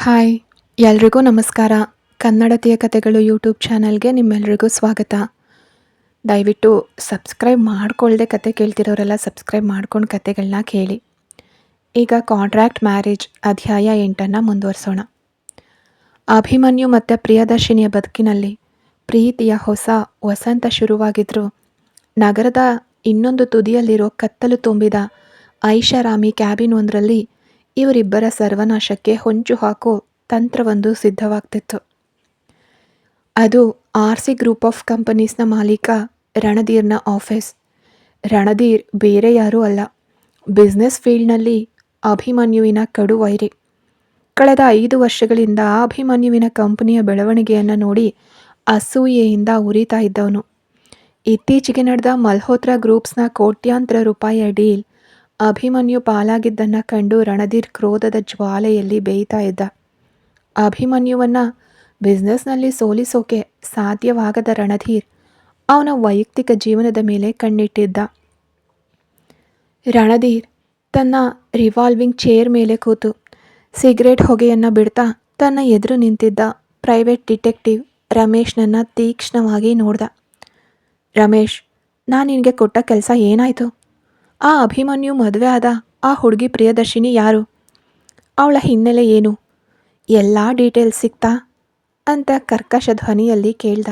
Hi ಎಲ್ರಿಗೂ ನಮಸ್ಕಾರ. ಕನ್ನಡತಿಯ ಕಥೆಗಳು ಯೂಟ್ಯೂಬ್ ಚಾನಲ್ಗೆ ನಿಮ್ಮೆಲ್ರಿಗೂ ಸ್ವಾಗತ. ದಯವಿಟ್ಟು ಸಬ್ಸ್ಕ್ರೈಬ್ ಮಾಡ್ಕೊಳ್ಳದೆ ಕತೆ ಕೇಳ್ತಿರೋರೆಲ್ಲ ಸಬ್ಸ್ಕ್ರೈಬ್ ಮಾಡ್ಕೊಂಡು ಕತೆಗಳನ್ನ ಕೇಳಿ. ಈಗ ಕಾಂಟ್ರಾಕ್ಟ್ ಮ್ಯಾರೇಜ್ ಅಧ್ಯಾಯ 8 ಮುಂದುವರಿಸೋಣ. ಅಭಿಮನ್ಯು ಮತ್ತು ಪ್ರಿಯದರ್ಶಿನಿಯ ಬದುಕಿನಲ್ಲಿ ಪ್ರೀತಿಯ ಹೊಸ ವಸಂತ ಶುರುವಾಗಿದ್ರು ನಗರದ ಇನ್ನೊಂದು ತುದಿಯಲ್ಲಿರೋ ಕತ್ತಲು ತುಂಬಿದ ಐಷಾರಾಮಿ ಕ್ಯಾಬಿನ್ ಒಂದರಲ್ಲಿ ಇವರಿಬ್ಬರ ಸರ್ವನಾಶಕ್ಕೆ ಹೊಂಚು ಹಾಕೋ ತಂತ್ರವೊಂದು ಸಿದ್ಧವಾಗ್ತಿತ್ತು. ಅದು RC ಗ್ರೂಪ್ ಆಫ್ ಕಂಪನೀಸ್ನ ಮಾಲೀಕ ರಣಧೀರ್ನ ಆಫೀಸ್. ರಣಧೀರ್ ಬೇರೆ ಯಾರೂ ಅಲ್ಲ, ಬಿಸ್ನೆಸ್ ಫೀಲ್ಡ್ನಲ್ಲಿ ಅಭಿಮನ್ಯುವಿನ ಕಡು ವೈರಿ. ಕಳೆದ 5 ವರ್ಷಗಳಿಂದ ಅಭಿಮನ್ಯುವಿನ ಕಂಪನಿಯ ಬೆಳವಣಿಗೆಯನ್ನು ನೋಡಿ ಅಸೂಯೆಯಿಂದ ಉರಿತಾ ಇದ್ದವನು. ಇತ್ತೀಚೆಗೆ ನಡೆದ ಮಲ್ಹೋತ್ರಾ ಗ್ರೂಪ್ಸ್ನ ಕೋಟ್ಯಾಂತರ ರೂಪಾಯಿಯ ಡೀಲ್ ಅಭಿಮನ್ಯು ಪಾಲಾಗಿದ್ದನ್ನು ಕಂಡು ರಣಧೀರ್ ಕ್ರೋಧದ ಜ್ವಾಲೆಯಲ್ಲಿ ಬೇಯ್ತಾ ಇದ್ದ. ಅಭಿಮನ್ಯುವನ್ನು ಬಿಸ್ನೆಸ್ನಲ್ಲಿ ಸೋಲಿಸೋಕೆ ಸಾಧ್ಯವಾಗದ ರಣಧೀರ್ ಅವನ ವೈಯಕ್ತಿಕ ಜೀವನದ ಮೇಲೆ ಕಣ್ಣಿಟ್ಟಿದ್ದ. ರಣಧೀರ್ ತನ್ನ ರಿವಾಲ್ವಿಂಗ್ ಚೇರ್ ಮೇಲೆ ಕೂತು ಸಿಗರೇಟ್ ಹೊಗೆಯನ್ನು ಬಿಡ್ತಾ ತನ್ನ ಎದುರು ನಿಂತಿದ್ದ ಪ್ರೈವೇಟ್ ಡಿಟೆಕ್ಟಿವ್ ರಮೇಶ್ನನ್ನು ತೀಕ್ಷ್ಣವಾಗಿ ನೋಡ್ದ. ರಮೇಶ್, ನಾನು ನಿನಗೆ ಕೊಟ್ಟ ಕೆಲಸ ಏನಾಯಿತು? ಆ ಅಭಿಮನ್ಯು ಮದುವೆ ಆದ ಆ ಹುಡುಗಿ ಪ್ರಿಯದರ್ಶಿನಿ ಯಾರು? ಅವಳ ಹಿನ್ನೆಲೆ ಏನು? ಎಲ್ಲ ಡೀಟೇಲ್ಸ್ ಸಿಕ್ತಾ ಅಂತ ಕರ್ಕಶ ಧ್ವನಿಯಲ್ಲಿ ಕೇಳ್ದ.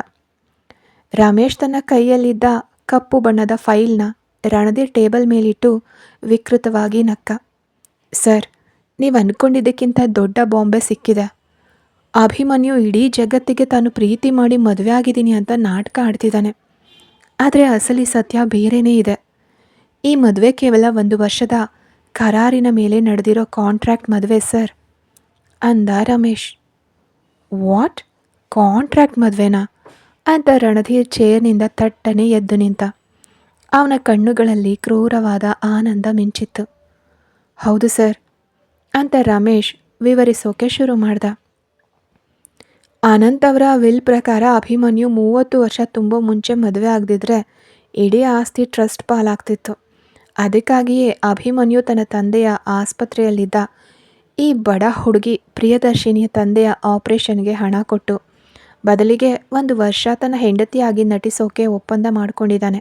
ರಮೇಶ್ ತನ್ನ ಕೈಯಲ್ಲಿದ್ದ ಕಪ್ಪು ಬಣ್ಣದ ಫೈಲ್ನ ರಣಧೀರ್ ಟೇಬಲ್ ಮೇಲಿಟ್ಟು ವಿಕೃತವಾಗಿ ನಕ್ಕ. ಸರ್, ನೀವು ಅಂದ್ಕೊಂಡಿದ್ದಕ್ಕಿಂತ ದೊಡ್ಡ ಬಾಂಬೆ ಸಿಕ್ಕಿದೆ. ಅಭಿಮನ್ಯು ಇಡೀ ಜಗತ್ತಿಗೆ ತಾನು ಪ್ರೀತಿ ಮಾಡಿ ಮದುವೆ ಆಗಿದ್ದೀನಿ ಅಂತ ನಾಟಕ ಆಡ್ತಿದ್ದಾನೆ. ಆದರೆ ಅಸಲಿ ಸತ್ಯ ಬೇರೆಯೇ ಇದೆ. ಈ ಮದುವೆ ಕೇವಲ 1 ವರ್ಷದ ಕರಾರಿನ ಮೇಲೆ ನಡೆದಿರೋ ಕಾಂಟ್ರಾಕ್ಟ್ ಮದುವೆ ಸರ್ ಅಂದ ರಮೇಶ್. ವಾಟ್? ಕಾಂಟ್ರಾಕ್ಟ್ ಮದುವೆನಾ ಅಂತ ರಣಧೀರ್ ಚೇರ್ನಿಂದ ತಟ್ಟನೆ ಎದ್ದು ನಿಂತ. ಅವನ ಕಣ್ಣುಗಳಲ್ಲಿ ಕ್ರೂರವಾದ ಆನಂದ ಮಿಂಚಿತ್ತು. ಹೌದು ಸರ್ ಅಂತ ರಮೇಶ್ ವಿವರಿಸೋಕೆ ಶುರು ಮಾಡ್ದ. ಅನಂತ್ ಅವರ ವಿಲ್ ಪ್ರಕಾರ ಅಭಿಮನ್ಯು 30 ವರ್ಷ ತುಂಬೋ ಮುಂಚೆ ಮದುವೆ ಆಗದಿದ್ರೆ ಇಡೀ ಆಸ್ತಿ ಟ್ರಸ್ಟ್ ಪಾಲಾಗ್ತಿತ್ತು. ಅದಕ್ಕಾಗಿಯೇ ಅಭಿಮನ್ಯು ತನ್ನ ತಂದೆಯ ಆಸ್ಪತ್ರೆಯಲ್ಲಿದ್ದ ಈ ಬಡ ಹುಡುಗಿ ಪ್ರಿಯದರ್ಶಿನಿಯ ತಂದೆಯ ಆಪರೇಷನ್ಗೆ ಹಣ ಕೊಟ್ಟು ಬದಲಿಗೆ 1 ವರ್ಷ ತನ್ನ ಹೆಂಡತಿಯಾಗಿ ನಟಿಸೋಕೆ ಒಪ್ಪಂದ ಮಾಡಿಕೊಂಡಿದ್ದಾನೆ.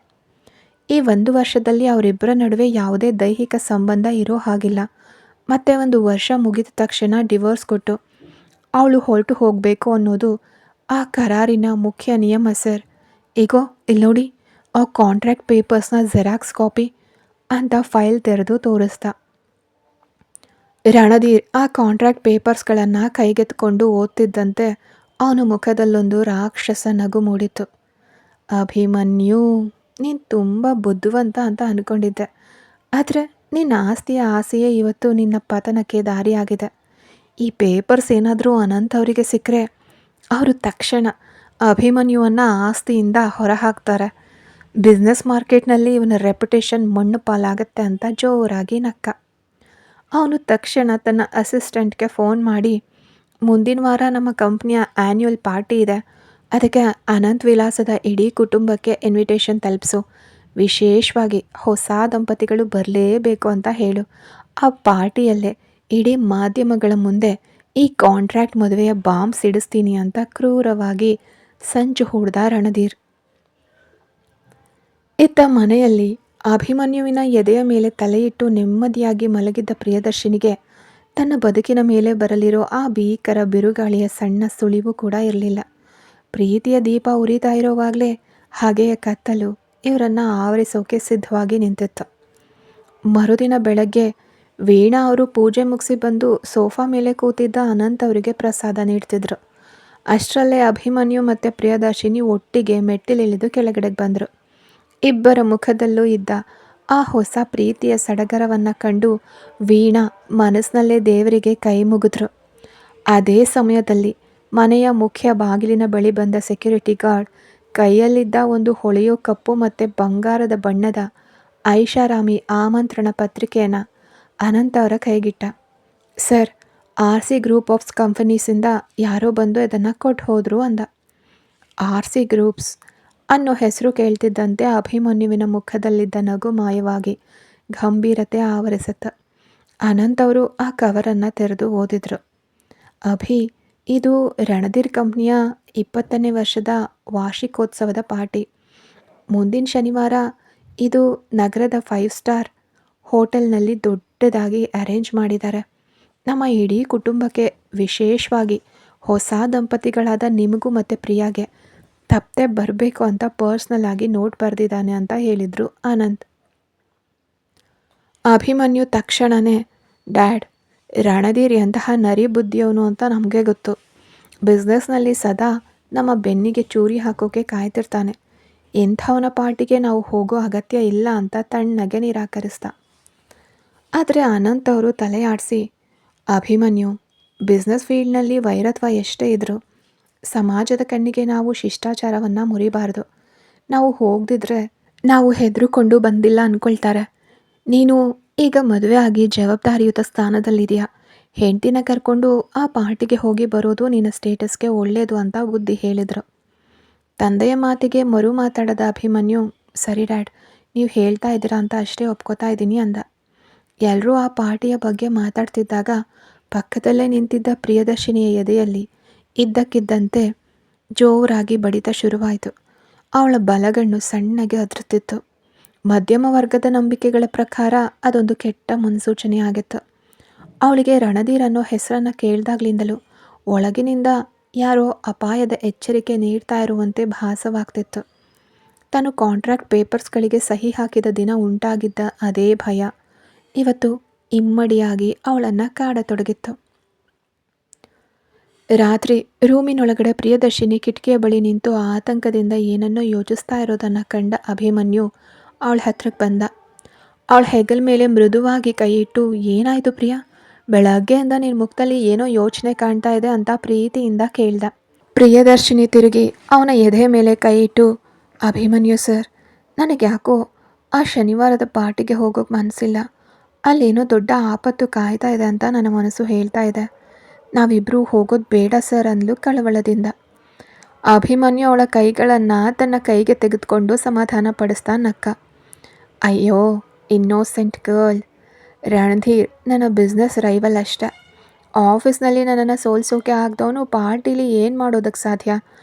ಈ 1 ವರ್ಷದಲ್ಲಿ ಅವರಿಬ್ಬರ ನಡುವೆ ಯಾವುದೇ ದೈಹಿಕ ಸಂಬಂಧ ಇರೋ ಹಾಗಿಲ್ಲ. ಮತ್ತೆ 1 ವರ್ಷ ಮುಗಿದ ತಕ್ಷಣ ಡಿವೋರ್ಸ್ ಕೊಟ್ಟು ಅವಳು ಹೊರಟು ಹೋಗಬೇಕು ಅನ್ನೋದು ಆ ಕರಾರಿನ ಮುಖ್ಯ ನಿಯಮ ಸರ್. ಈಗೋ ಇಲ್ಲಿ ನೋಡಿ, ಆ ಕಾಂಟ್ರಾಕ್ಟ್ ಪೇಪರ್ಸ್ನ ಜೆರಾಕ್ಸ್ ಕಾಪಿ ಅಂತ ಫೈಲ್ ತೆರೆದು ತೋರಿಸ್ದ. ರಣಧೀರ್ ಆ ಕಾಂಟ್ರಾಕ್ಟ್ ಪೇಪರ್ಸ್ಗಳನ್ನು ಕೈಗೆತ್ಕೊಂಡು ಓದ್ತಿದ್ದಂತೆ ಅವನ ಮುಖದಲ್ಲೊಂದು ರಾಕ್ಷಸ ನಗು ಮೂಡಿತು. ಅಭಿಮನ್ಯು, ನೀನು ತುಂಬ ಬುದ್ಧಿವಂತ ಅಂತ ಅಂದ್ಕೊಂಡಿದ್ದೆ. ಆದರೆ ನಿನ್ನ ಆಸ್ತಿಯ ಆಸೆಯೇ ಇವತ್ತು ನಿನ್ನ ಪತನಕ್ಕೆ ದಾರಿಯಾಗಿದೆ. ಈ ಪೇಪರ್ಸ್ ಏನಾದರೂ ಅನಂತ್ ಅವರಿಗೆ ಸಿಕ್ಕರೆ ಅವರು ತಕ್ಷಣ ಅಭಿಮನ್ಯುವನ್ನು ಆಸ್ತಿಯಿಂದ ಹೊರಹಾಕ್ತಾರೆ. ಬಿಸ್ನೆಸ್ ಮಾರ್ಕೆಟ್ನಲ್ಲಿ ಇವನ ರೆಪ್ಯುಟೇಷನ್ ಮಣ್ಣು ಪಾಲಾಗತ್ತೆ ಅಂತ ಜೋರಾಗಿ ನಕ್ಕ. ಅವನು ತಕ್ಷಣ ತನ್ನ ಅಸಿಸ್ಟೆಂಟ್ಗೆ ಫೋನ್ ಮಾಡಿ, ಮುಂದಿನ ವಾರ ನಮ್ಮ ಕಂಪ್ನಿಯ ಆ್ಯನ್ಯುವಲ್ ಪಾರ್ಟಿ ಇದೆ, ಅದಕ್ಕೆ ಅನಂತ್ ವಿಲಾಸದ ಇಡೀ ಕುಟುಂಬಕ್ಕೆ ಇನ್ವಿಟೇಷನ್ ತಲುಪಿಸು. ವಿಶೇಷವಾಗಿ ಹೊಸ ದಂಪತಿಗಳು ಬರಲೇಬೇಕು ಅಂತ ಹೇಳು. ಆ ಪಾರ್ಟಿಯಲ್ಲೇ ಇಡೀ ಮಾಧ್ಯಮಗಳ ಮುಂದೆ ಈ ಕಾಂಟ್ರಾಕ್ಟ್ ಮದುವೆಯ ಬಾಂಬ್ ಸಿಡಿಸ್ತೀನಿ ಅಂತ ಕ್ರೂರವಾಗಿ ಸಂಚು ಹೂಡ್ದ ರಣಧೀರ್. ಇತ್ತ ಮನೆಯಲ್ಲಿ ಅಭಿಮನ್ಯುವಿನ ಎದೆಯ ಮೇಲೆ ತಲೆಯಿಟ್ಟು ನೆಮ್ಮದಿಯಾಗಿ ಮಲಗಿದ್ದ ಪ್ರಿಯದರ್ಶಿನಿಗೆ ತನ್ನ ಬದುಕಿನ ಮೇಲೆ ಬರಲಿರೋ ಆ ಭೀಕರ ಬಿರುಗಾಳಿಯ ಸಣ್ಣ ಸುಳಿವು ಕೂಡ ಇರಲಿಲ್ಲ. ಪ್ರೀತಿಯ ದೀಪ ಉರಿತಾ ಇರೋವಾಗಲೇ ಹಾಗೆಯೇ ಕತ್ತಲು ಇವರನ್ನು ಆವರಿಸೋಕೆ ಸಿದ್ಧವಾಗಿ ನಿಂತಿತ್ತು. ಮರುದಿನ ಬೆಳಗ್ಗೆ ವೀಣಾ ಅವರು ಪೂಜೆ ಮುಗಿಸಿ ಬಂದು ಸೋಫಾ ಮೇಲೆ ಕೂತಿದ್ದ ಅನಂತ್ ಅವರಿಗೆ ಪ್ರಸಾದ ನೀಡ್ತಿದ್ರು. ಅಷ್ಟರಲ್ಲೇ ಅಭಿಮನ್ಯು ಮತ್ತು ಪ್ರಿಯದರ್ಶಿನಿ ಒಟ್ಟಿಗೆ ಮೆಟ್ಟಿಲಿಳಿದು ಕೆಳಗಡೆಗೆ ಬಂದರು. ಇಬ್ಬರ ಮುಖದಲ್ಲೂ ಇದ್ದ ಆ ಹೊಸ ಪ್ರೀತಿಯ ಸಡಗರವನ್ನು ಕಂಡು ವೀಣಾ ಮನಸ್ಸಿನಲ್ಲೇ ದೇವರಿಗೆ ಕೈ ಮುಗಿದ್ರು. ಅದೇ ಸಮಯದಲ್ಲಿ ಮನೆಯ ಮುಖ್ಯ ಬಾಗಿಲಿನ ಬಳಿ ಬಂದ ಸೆಕ್ಯೂರಿಟಿ ಗಾರ್ಡ್ ಕೈಯಲ್ಲಿದ್ದ ಒಂದು ಹೊಳೆಯೋ ಕಪ್ಪು ಮತ್ತು ಬಂಗಾರದ ಬಣ್ಣದ ಐಷಾರಾಮಿ ಆಮಂತ್ರಣ ಪತ್ರಿಕೆಯನ್ನು ಅನಂತ್ ಅವರ ಕೈಗಿಟ್ಟ. ಸರ್, RC ಗ್ರೂಪ್ ಆಫ್ ಕಂಪನೀಸಿಂದ ಯಾರೋ ಬಂದು ಅದನ್ನು ಕೊಟ್ಟು ಹೋದರು ಅಂದ. RC ಗ್ರೂಪ್ಸ್ ಅನ್ನೋ ಹೆಸರು ಕೇಳ್ತಿದ್ದಂತೆ ಅಭಿಮನ್ಯುವಿನ ಮುಖದಲ್ಲಿದ್ದ ನಗು ಮಾಯವಾಗಿ ಗಂಭೀರತೆ ಆವರಿಸಿತ್ತು. ಅನಂತ್ ಅವರು ಆ ಕವರನ್ನು ತೆರೆದು ಓದಿದ್ರು. ಅಭಿ, ಇದು ರಣಧೀರ್ ಕಂಪ್ನಿಯ 20ನೇ ವರ್ಷದ ವಾರ್ಷಿಕೋತ್ಸವದ ಪಾರ್ಟಿ. ಮುಂದಿನ ಶನಿವಾರ ಇದು ನಗರದ 5 ಸ್ಟಾರ್ ಹೋಟೆಲ್ನಲ್ಲಿ ದೊಡ್ಡದಾಗಿ ಅರೇಂಜ್ ಮಾಡಿದ್ದಾರೆ. ನಮ್ಮ ಇಡೀ ಕುಟುಂಬಕ್ಕೆ, ವಿಶೇಷವಾಗಿ ಹೊಸ ದಂಪತಿಗಳಾದ ನಿಮಗೂ ಮತ್ತು ಪ್ರಿಯಾಗೆ ತಪ್ಪದೆ ಬರಬೇಕು ಅಂತ ಪರ್ಸ್ನಲ್ ಆಗಿ ನೋಟ್ ಬರೆದಿದ್ದಾನೆ ಅಂತ ಹೇಳಿದರು ಆನಂದ್. ಅಭಿಮನ್ಯು ತಕ್ಷಣವೇ, ಡ್ಯಾಡ್, ರಣಧೀರ್ ಎಂತಹ ನರಿ ಬುದ್ಧಿಯವನು ಅಂತ ನಮಗೆ ಗೊತ್ತು. ಬಿಸ್ನೆಸ್ನಲ್ಲಿ ಸದಾ ನಮ್ಮ ಬೆನ್ನಿಗೆ ಚೂರಿ ಹಾಕೋಕೆ ಕಾಯ್ತಿರ್ತಾನೆ. ಇಂಥವನ ಪಾರ್ಟಿಗೆ ನಾವು ಹೋಗೋ ಅಗತ್ಯ ಇಲ್ಲ ಅಂತ ತಣ್ಣಗೆ ನಿರಾಕರಿಸ್ದ. ಆದರೆ ಅನಂತ್ ಅವರು ತಲೆ ಆಡಿಸಿ, ಅಭಿಮನ್ಯು, ಬಿಸ್ನೆಸ್ ಫೀಲ್ಡ್ನಲ್ಲಿ ವೈರತ್ವ ಎಷ್ಟೇ ಇದ್ದರೂ ಸಮಾಜದ ಕಣ್ಣಿಗೆ ನಾವು ಶಿಷ್ಟಾಚಾರವನ್ನು ಮುರಿಬಾರ್ದು. ನಾವು ಹೋಗದಿದ್ರೆ ನಾವು ಹೆದರುಕೊಂಡು ಬಂದಿಲ್ಲ ಅಂದ್ಕೊಳ್ತಾರೆ. ನೀನು ಈಗ ಮದುವೆ ಆಗಿ ಜವಾಬ್ದಾರಿಯುತ ಸ್ಥಾನದಲ್ಲಿದೆಯಾ. ಹೆಂಡತಿನ ಕರ್ಕೊಂಡು ಆ ಪಾರ್ಟಿಗೆ ಹೋಗಿ ಬರೋದು ನಿನ್ನ ಸ್ಟೇಟಸ್ಗೆ ಒಳ್ಳೆಯದು ಅಂತ ಬುದ್ಧಿ ಹೇಳಿದರು. ತಂದೆಯ ಮಾತಿಗೆ ಮರು ಮಾತಾಡದ ಅಭಿಮನ್ಯು, ಸರಿ ಡ್ಯಾಡ್, ನೀವು ಹೇಳ್ತಾ ಇದ್ದೀರಾ ಅಂತ ಅಷ್ಟೇ ಒಪ್ಕೋತಾ ಇದ್ದೀನಿ ಅಂದ. ಎಲ್ಲರೂ ಆ ಪಾರ್ಟಿಯ ಬಗ್ಗೆ ಮಾತಾಡ್ತಿದ್ದಾಗ ಪಕ್ಕದಲ್ಲೇ ನಿಂತಿದ್ದ ಪ್ರಿಯದರ್ಶಿನಿಯ ಎದೆಯಲ್ಲಿ ಇದ್ದಕ್ಕಿದ್ದಂತೆ ಜೋರಾಗಿ ಬಡಿತ ಶುರುವಾಯಿತು. ಅವಳ ಬಲಗಣ್ಣು ಸಣ್ಣಗೆ ಅದರುತ್ತಿತ್ತು. ಮಧ್ಯಮ ವರ್ಗದ ನಂಬಿಕೆಗಳ ಪ್ರಕಾರ ಅದೊಂದು ಕೆಟ್ಟ ಮುನ್ಸೂಚನೆ ಆಗಿತ್ತು. ಅವಳಿಗೆ ರಣಧೀರ್ ಅನ್ನೋ ಹೆಸರನ್ನು ಕೇಳಿದಾಗ್ಲಿಂದಲೂ ಒಳಗಿನಿಂದ ಯಾರೋ ಅಪಾಯದ ಎಚ್ಚರಿಕೆ ನೀಡ್ತಾ ಇರುವಂತೆ ಭಾಸವಾಗ್ತಿತ್ತು. ತಾನು ಕಾಂಟ್ರಾಕ್ಟ್ ಪೇಪರ್ಸ್ಗಳಿಗೆ ಸಹಿ ಹಾಕಿದ ದಿನ ಉಂಟಾಗಿದ್ದ ಅದೇ ಭಯ ಇವತ್ತು ಇಮ್ಮಡಿಯಾಗಿ ಅವಳನ್ನು ಕಾಡತೊಡಗಿತ್ತು. ರಾತ್ರಿ ರೂಮಿನೊಳಗಡೆ ಪ್ರಿಯದರ್ಶಿನಿ ಕಿಟಕಿಯ ಬಳಿ ನಿಂತು ಆತಂಕದಿಂದ ಏನನ್ನೋ ಯೋಚಿಸ್ತಾ ಇರೋದನ್ನು ಕಂಡ ಅಭಿಮನ್ಯು ಅವಳ ಹತ್ರಕ್ಕೆ ಬಂದ. ಅವಳ ಹೆಗಲ ಮೇಲೆ ಮೃದುವಾಗಿ ಕೈ ಇಟ್ಟು, ಏನಾಯಿತು ಪ್ರಿಯಾ, ಬೆಳಗ್ಗೆಯಿಂದ ನಿನ್ನ ಮುಖದಲ್ಲಿ ಏನೋ ಯೋಚನೆ ಕಾಣ್ತಾ ಇದೆ ಅಂತ ಪ್ರೀತಿಯಿಂದ ಕೇಳ್ದ. ಪ್ರಿಯದರ್ಶಿನಿ ತಿರುಗಿ ಅವನ ಎದೆ ಮೇಲೆ ಕೈ ಇಟ್ಟು, ಅಭಿಮನ್ಯು ಸರ್, ನನಗೆ ಯಾಕೋ ಆ ಶನಿವಾರದ ಪಾರ್ಟಿಗೆ ಹೋಗೋಕೆ ಮನಸ್ಸಿಲ್ಲ. ಅಲ್ಲೇನೋ ದೊಡ್ಡ ಆಪತ್ತು ಕಾಯ್ತಾ ಇದೆ ಅಂತ ನನ್ನ ಮನಸ್ಸು ಹೇಳ್ತಾ ಇದೆ. ನಾವಿಬ್ಬರೂ ಹೋಗೋದು ಬೇಡ ಸರ್ ಅಂದ್ಲು ಕಳವಳದಿಂದ. ಅಭಿಮನ್ಯು ಅವಳ ಕೈಗಳನ್ನು ತನ್ನ ಕೈಗೆ ತೆಗೆದುಕೊಂಡು ಸಮಾಧಾನ ಪಡಿಸ್ತಾ ನಕ್ಕ. ಅಯ್ಯೋ ಇನ್ನೋಸೆಂಟ್ ಗರ್ಲ್, ರಣಧೀರ್ ನನ್ನ ಬಿಸ್ನೆಸ್ ರೈವಲ್ ಅಷ್ಟೆ. ಆಫೀಸ್ನಲ್ಲಿ ನನ್ನನ್ನು ಸೋಲ್ಸೋಕೆ ಆಗ್ದವನು ಪಾರ್ಟಿಲಿ ಏನು ಮಾಡೋದಕ್ಕೆ ಸಾಧ್ಯ.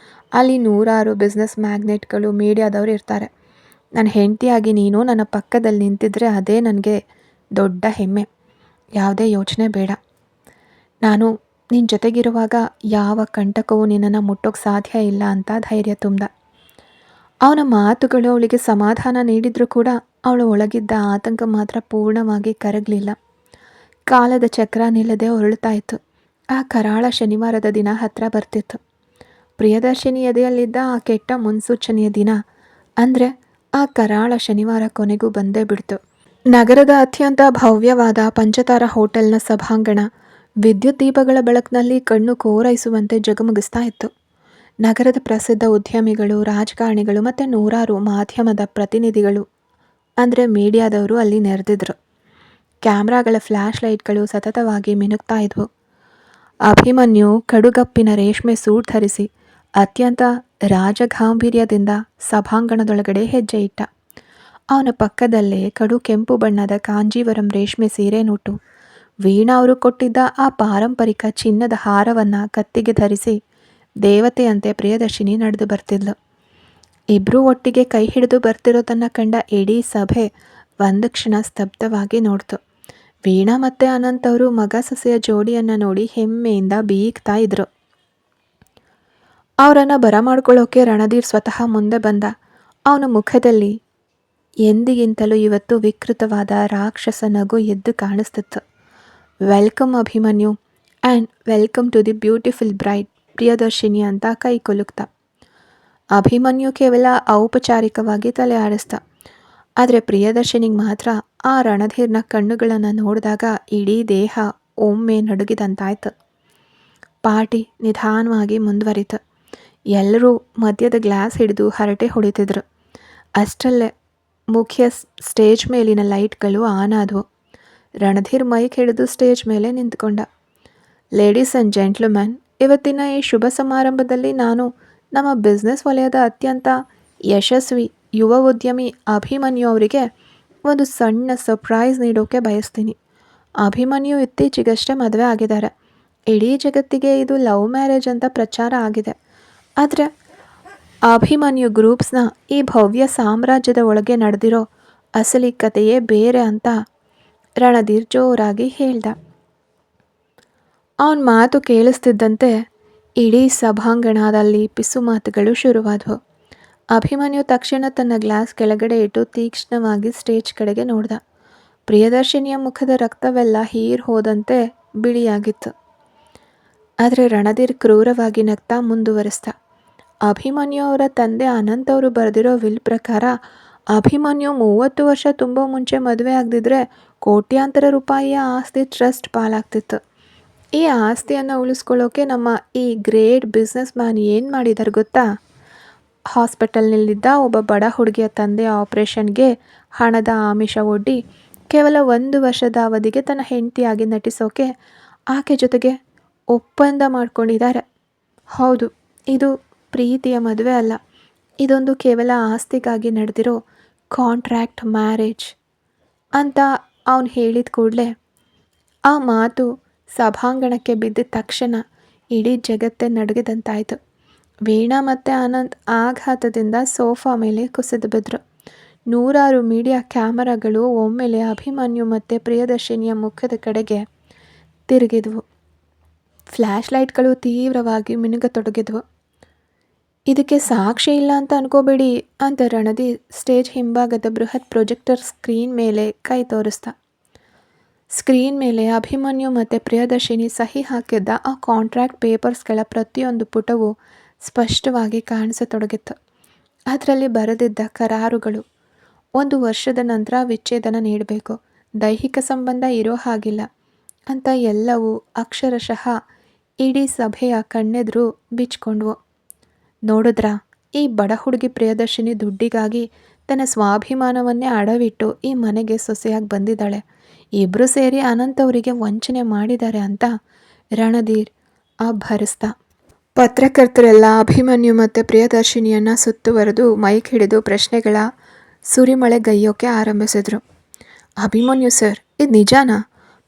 ಅಲ್ಲಿ ನೂರಾರು ಬಿಸ್ನೆಸ್ ಮ್ಯಾಗ್ನೆಟ್ಗಳು, ಮೀಡಿಯಾದವರು ಇರ್ತಾರೆ. ನನ್ನ ಹೆಂಡತಿಯಾಗಿ ನೀನು ನನ್ನ ಪಕ್ಕದಲ್ಲಿ ನಿಂತಿದ್ರೆ ಅದೇ ನನಗೆ ದೊಡ್ಡ ಹೆಮ್ಮೆ. ಯಾವುದೇ ಯೋಚನೆ ಬೇಡ. ನಾನು ನಿನ್ನ ಜೊತೆಗಿರುವಾಗ ಯಾವ ಕಂಟಕವೂ ನಿನ್ನನ್ನು ಮುಟ್ಟೋಕ್ಕೆ ಸಾಧ್ಯ ಇಲ್ಲ ಅಂತ ಧೈರ್ಯ ತುಂಬ್ದ. ಅವನ ಮಾತುಗಳು ಅವಳಿಗೆ ಸಮಾಧಾನ ನೀಡಿದರೂ ಕೂಡ ಅವಳ ಒಳಗಿದ್ದ ಆತಂಕ ಮಾತ್ರ ಪೂರ್ಣವಾಗಿ ಕರಗಲಿಲ್ಲ. ಕಾಲದ ಚಕ್ರ ನಿಲ್ಲದೆ ಹೊರಳ್ತಾ ಇತ್ತು. ಆ ಕರಾಳ ಶನಿವಾರದ ದಿನ ಹತ್ತಿರ ಬರ್ತಿತ್ತು. ಪ್ರಿಯದರ್ಶಿನಿ ಎದೆಯಲ್ಲಿದ್ದ ಆ ಕೆಟ್ಟ ಮುನ್ಸೂಚನೆಯ ದಿನ ಅಂದರೆ ಆ ಕರಾಳ ಶನಿವಾರ ಕೊನೆಗೂ ಬಂದೇ ಬಿಡ್ತು. ನಗರದ ಅತ್ಯಂತ ಭವ್ಯವಾದ ಪಂಚತಾರ ಹೋಟೆಲ್ನ ಸಭಾಂಗಣ ವಿದ್ಯುತ್ ದೀಪಗಳ ಬೆಳಕಿನಲ್ಲಿ ಕಣ್ಣು ಕೋರೈಸುವಂತೆ ಜಗಮಗಿಸ್ತಾ ಇತ್ತು. ನಗರದ ಪ್ರಸಿದ್ಧ ಉದ್ಯಮಿಗಳು, ರಾಜಕಾರಣಿಗಳು ಮತ್ತು ನೂರಾರು ಮಾಧ್ಯಮದ ಪ್ರತಿನಿಧಿಗಳು ಅಂದರೆ ಮೀಡಿಯಾದವರು ಅಲ್ಲಿ ನೆರೆದಿದ್ರು. ಕ್ಯಾಮ್ರಾಗಳ ಫ್ಲ್ಯಾಶ್ ಲೈಟ್ಗಳು ಸತತವಾಗಿ ಮಿನುಗ್ತಾ ಇದ್ವು. ಅಭಿಮನ್ಯು ಕಡುಗಪ್ಪಿನ ರೇಷ್ಮೆ ಸೂಟ್ ಧರಿಸಿ ಅತ್ಯಂತ ರಾಜಗಾಂಭೀರ್ಯದಿಂದ ಸಭಾಂಗಣದೊಳಗಡೆ ಹೆಜ್ಜೆ ಇಟ್ಟ. ಅವನ ಪಕ್ಕದಲ್ಲೇ ಕಡು ಕೆಂಪು ಬಣ್ಣದ ಕಾಂಜೀವರಂ ರೇಷ್ಮೆ ಸೀರೆನುಟ್ಟು ವೀಣಾ ಅವರು ಕೊಟ್ಟಿದ್ದ ಆ ಪಾರಂಪರಿಕ ಚಿನ್ನದ ಹಾರವನ್ನು ಕತ್ತಿಗೆ ಧರಿಸಿ ದೇವತೆಯಂತೆ ಪ್ರಿಯದರ್ಶಿನಿ ನಡೆದು ಬರ್ತಿದ್ಲು. ಇಬ್ಬರೂ ಒಟ್ಟಿಗೆ ಕೈ ಹಿಡಿದು ಬರ್ತಿರೋದನ್ನು ಕಂಡ ಇಡೀ ಸಭೆ ಒಂದು ಕ್ಷಣ ಸ್ತಬ್ಧವಾಗಿ ನೋಡ್ತು. ವೀಣಾ ಮತ್ತು ಅನಂತ್ ಅವರು ಮಗ ಸೊಸೆಯ ಜೋಡಿಯನ್ನು ನೋಡಿ ಹೆಮ್ಮೆಯಿಂದ ಬೀಗ್ತಾ ಇದ್ರು. ಅವರನ್ನು ಬರಮಾಡ್ಕೊಳ್ಳೋಕೆ ರಣಧೀರ್ ಸ್ವತಃ ಮುಂದೆ ಬಂದ. ಅವನ ಮುಖದಲ್ಲಿ ಎಂದಿಗಿಂತಲೂ ಇವತ್ತು ವಿಕೃತವಾದ ರಾಕ್ಷಸ ನಗು ಎದ್ದು ಕಾಣಿಸ್ತಿತ್ತು. Welcome Abhimanyu and welcome to the beautiful bride Priyadarshini ಅಂತ ಕೈ ಕುಲುಕ್ತ. ಅಭಿಮನ್ಯು ಕೇವಲ ಔಪಚಾರಿಕವಾಗಿ ತಲೆ ಆಡಿಸ್ದ. ಆದರೆ ಪ್ರಿಯದರ್ಶಿನಿಗೆ ಮಾತ್ರ ಆ ರಣಧೀರ್ನ ಕಣ್ಣುಗಳನ್ನು ನೋಡಿದಾಗ ಇಡೀ ದೇಹ ಒಮ್ಮೆ ನಡುಗಿದಂತಾಯ್ತು. ಪಾರ್ಟಿ ನಿಧಾನವಾಗಿ ಮುಂದುವರಿತು. ಎಲ್ಲರೂ ಮದ್ಯದ ಗ್ಲಾಸ್ ಹಿಡಿದು ಹರಟೆ ಹೊಡಿತಿದ್ರು. ಅಷ್ಟರಲ್ಲೇ ಮುಖ್ಯ ಸ್ಟೇಜ್ ಮೇಲಿನ ಲೈಟ್ಗಳು ಆನ್ ಆದವು. ರಣಧೀರ್ ಮೈಕ್ ಹಿಡಿದು ಸ್ಟೇಜ್ ಮೇಲೆ ನಿಂತ್ಕೊಂಡ. ಲೇಡೀಸ್ ಆ್ಯಂಡ್ ಜೆಂಟ್ಲ್ಮನ್, ಇವತ್ತಿನ ಈ ಶುಭ ಸಮಾರಂಭದಲ್ಲಿ ನಾನು ನಮ್ಮ ಬಿಸ್ನೆಸ್ ವಲಯದ ಅತ್ಯಂತ ಯಶಸ್ವಿ ಯುವ ಉದ್ಯಮಿ ಅಭಿಮನ್ಯು ಅವರಿಗೆ ಒಂದು ಸಣ್ಣ ಸರ್ಪ್ರೈಸ್ ನೀಡೋಕೆ ಬಯಸ್ತೀನಿ. ಅಭಿಮನ್ಯು ಇತ್ತೀಚೆಗಷ್ಟೇ ಮದುವೆ ಆಗಿದ್ದಾರೆ. ಇಡೀ ಜಗತ್ತಿಗೆ ಇದು ಲವ್ ಮ್ಯಾರೇಜ್ ಅಂತ ಪ್ರಚಾರ ಆಗಿದೆ. ಆದರೆ ಅಭಿಮನ್ಯು ಗ್ರೂಪ್ಸ್ನ ಈ ಭವ್ಯ ಸಾಮ್ರಾಜ್ಯದ ಒಳಗೆ ನಡೆದಿರೋ ಅಸಲಿ ಕಥೆಯೇ ಬೇರೆ ಅಂತ ರಣಧೀರ್ ಜೋರಾಗಿ ಹೇಳ್ದ. ಅವನ ಮಾತು ಕೇಳಿಸ್ತಿದ್ದಂತೆ ಇಡೀ ಸಭಾಂಗಣದಲ್ಲಿ ಪಿಸು ಮಾತುಗಳು ಶುರುವಾದವು. ಅಭಿಮನ್ಯು ತಕ್ಷಣ ತನ್ನ ಗ್ಲಾಸ್ ಕೆಳಗಡೆ ಇಟ್ಟು ತೀಕ್ಷ್ಣವಾಗಿ ಸ್ಟೇಜ್ ಕಡೆಗೆ ನೋಡ್ದ. ಪ್ರಿಯದರ್ಶಿನಿಯ ಮುಖದ ರಕ್ತವೆಲ್ಲ ಹೀರ್ ಹೋದಂತೆ ಬಿಳಿಯಾಗಿತ್ತು. ಆದರೆ ರಣಧೀರ್ ಕ್ರೂರವಾಗಿ ನಗ್ತಾ ಮುಂದುವರಿಸ್ದ. ಅಭಿಮನ್ಯು ಅವರ ತಂದೆ ಅನಂತ್ ಅವರು ಬರೆದಿರೋ ವಿಲ್ ಪ್ರಕಾರ ಅಭಿಮನ್ಯು 30 ವರ್ಷ ತುಂಬ ಮುಂಚೆ ಮದುವೆ ಆಗದಿದ್ರೆ ಕೋಟ್ಯಾಂತರ ರೂಪಾಯಿಯ ಆಸ್ತಿ ಟ್ರಸ್ಟ್ ಪಾಲಾಗ್ತಿತ್ತು. ಈ ಆಸ್ತಿಯನ್ನು ಉಳಿಸ್ಕೊಳ್ಳೋಕೆ ನಮ್ಮ ಈ ಗ್ರೇಟ್ ಬಿಸ್ನೆಸ್ ಮ್ಯಾನ್ ಏನು ಮಾಡಿದ್ದಾರೆ ಗೊತ್ತಾ? ಹಾಸ್ಪಿಟಲ್ನಲ್ಲಿದ್ದ ಒಬ್ಬ ಬಡ ಹುಡುಗಿಯ ತಂದೆಯ ಆಪರೇಷನ್ಗೆ ಹಣದ ಆಮಿಷ ಒಡ್ಡಿ ಕೇವಲ 1 ವರ್ಷದ ಅವಧಿಗೆ ತನ್ನ ಹೆಂಡತಿಯಾಗಿ ನಟಿಸೋಕೆ ಆಕೆ ಜೊತೆಗೆ ಒಪ್ಪಂದ ಮಾಡ್ಕೊಂಡಿದ್ದಾರೆ. ಹೌದು, ಇದು ಪ್ರೀತಿಯ ಮದುವೆ ಅಲ್ಲ, ಇದೊಂದು ಕೇವಲ ಆಸ್ತಿಗಾಗಿ ನಡೆದಿರೋ ಕಾಂಟ್ರ್ಯಾಕ್ಟ್ ಮ್ಯಾರೇಜ್ ಅಂತ ಅವನು ಹೇಳಿದ ಕೂಡಲೇ ಆ ಮಾತು ಸಭಾಂಗಣಕ್ಕೆ ಬಿದ್ದ ತಕ್ಷಣ ಇಡೀ ಜಗತ್ತೇ ನಡುಗಿದಂತಾಯಿತು. ವೀಣಾ ಮತ್ತು ಅನಂತ್ ಆಘಾತದಿಂದ ಸೋಫಾ ಮೇಲೆ ಕುಸಿದು ಬಿದ್ದರು. ನೂರಾರು ಮೀಡಿಯಾ ಕ್ಯಾಮರಾಗಳು ಒಮ್ಮೆಲೆ ಅಭಿಮನ್ಯು ಮತ್ತು ಪ್ರಿಯದರ್ಶಿನಿಯ ಮುಖದ ಕಡೆಗೆ ತಿರುಗಿದ್ವು. ಫ್ಲ್ಯಾಶ್ ಲೈಟ್ಗಳು ತೀವ್ರವಾಗಿ ಮಿನುಗತೊಡಗಿದ್ವು. ಇದಕ್ಕೆ ಸಾಕ್ಷಿ ಇಲ್ಲ ಅಂತ ಅನ್ಕೋಬೇಡಿ ಅಂತ ರಣಧೀರ್ ಸ್ಟೇಜ್ ಹಿಂಭಾಗದ ಬೃಹತ್ ಪ್ರೊಜೆಕ್ಟರ್ ಸ್ಕ್ರೀನ್ ಮೇಲೆ ಕೈ ತೋರಿಸ್ದ. ಸ್ಕ್ರೀನ್ ಮೇಲೆ ಅಭಿಮನ್ಯು ಮತ್ತು ಪ್ರಿಯದರ್ಶಿನಿ ಸಹಿ ಹಾಕಿದ್ದ ಆ ಕಾಂಟ್ರ್ಯಾಕ್ಟ್ ಪೇಪರ್ಸ್ಗಳ ಪ್ರತಿಯೊಂದು ಪುಟವೂ ಸ್ಪಷ್ಟವಾಗಿ ಕಾಣಿಸತೊಡಗಿತ್ತು. ಅದರಲ್ಲಿ ಬರೆದಿದ್ದ ಕರಾರುಗಳು: 1 ವರ್ಷದ ನಂತರ ವಿಚ್ಛೇದನ ನೀಡಬೇಕು, ದೈಹಿಕ ಸಂಬಂಧ ಇರೋ ಹಾಗಿಲ್ಲ ಅಂತ ಎಲ್ಲವೂ ಅಕ್ಷರಶಃ ಇಡೀ ಸಭೆಯ ಕಣ್ಣೆದುರು ಬಿಚ್ಕೊಂಡ್ವು. ನೋಡಿದ್ರಾ, ಈ ಬಡ ಹುಡುಗಿ ಪ್ರಿಯದರ್ಶಿನಿ ದುಡ್ಡಿಗಾಗಿ ತನ್ನ ಸ್ವಾಭಿಮಾನವನ್ನೇ ಅಡವಿಟ್ಟು ಈ ಮನೆಗೆ ಸೊಸೆಯಾಗಿ ಬಂದಿದ್ದಾಳೆ. ಇಬ್ಬರು ಸೇರಿ ಅನಂತ್ ಅವರಿಗೆ ವಂಚನೆ ಮಾಡಿದ್ದಾರೆ ಅಂತ ರಣಧೀರ್ ಅಬ್ಬರಿಸ್ದ. ಪತ್ರಕರ್ತರೆಲ್ಲ ಅಭಿಮನ್ಯು ಮತ್ತು ಪ್ರಿಯದರ್ಶಿನಿಯನ್ನು ಸುತ್ತುವರೆದು ಮೈಕ್ ಹಿಡಿದು ಪ್ರಶ್ನೆಗಳ ಸುರಿಮಳೆಗೈಯೋಕೆ ಆರಂಭಿಸಿದ್ರು. ಅಭಿಮನ್ಯು ಸರ್, ಇದು ನಿಜಾನಾ?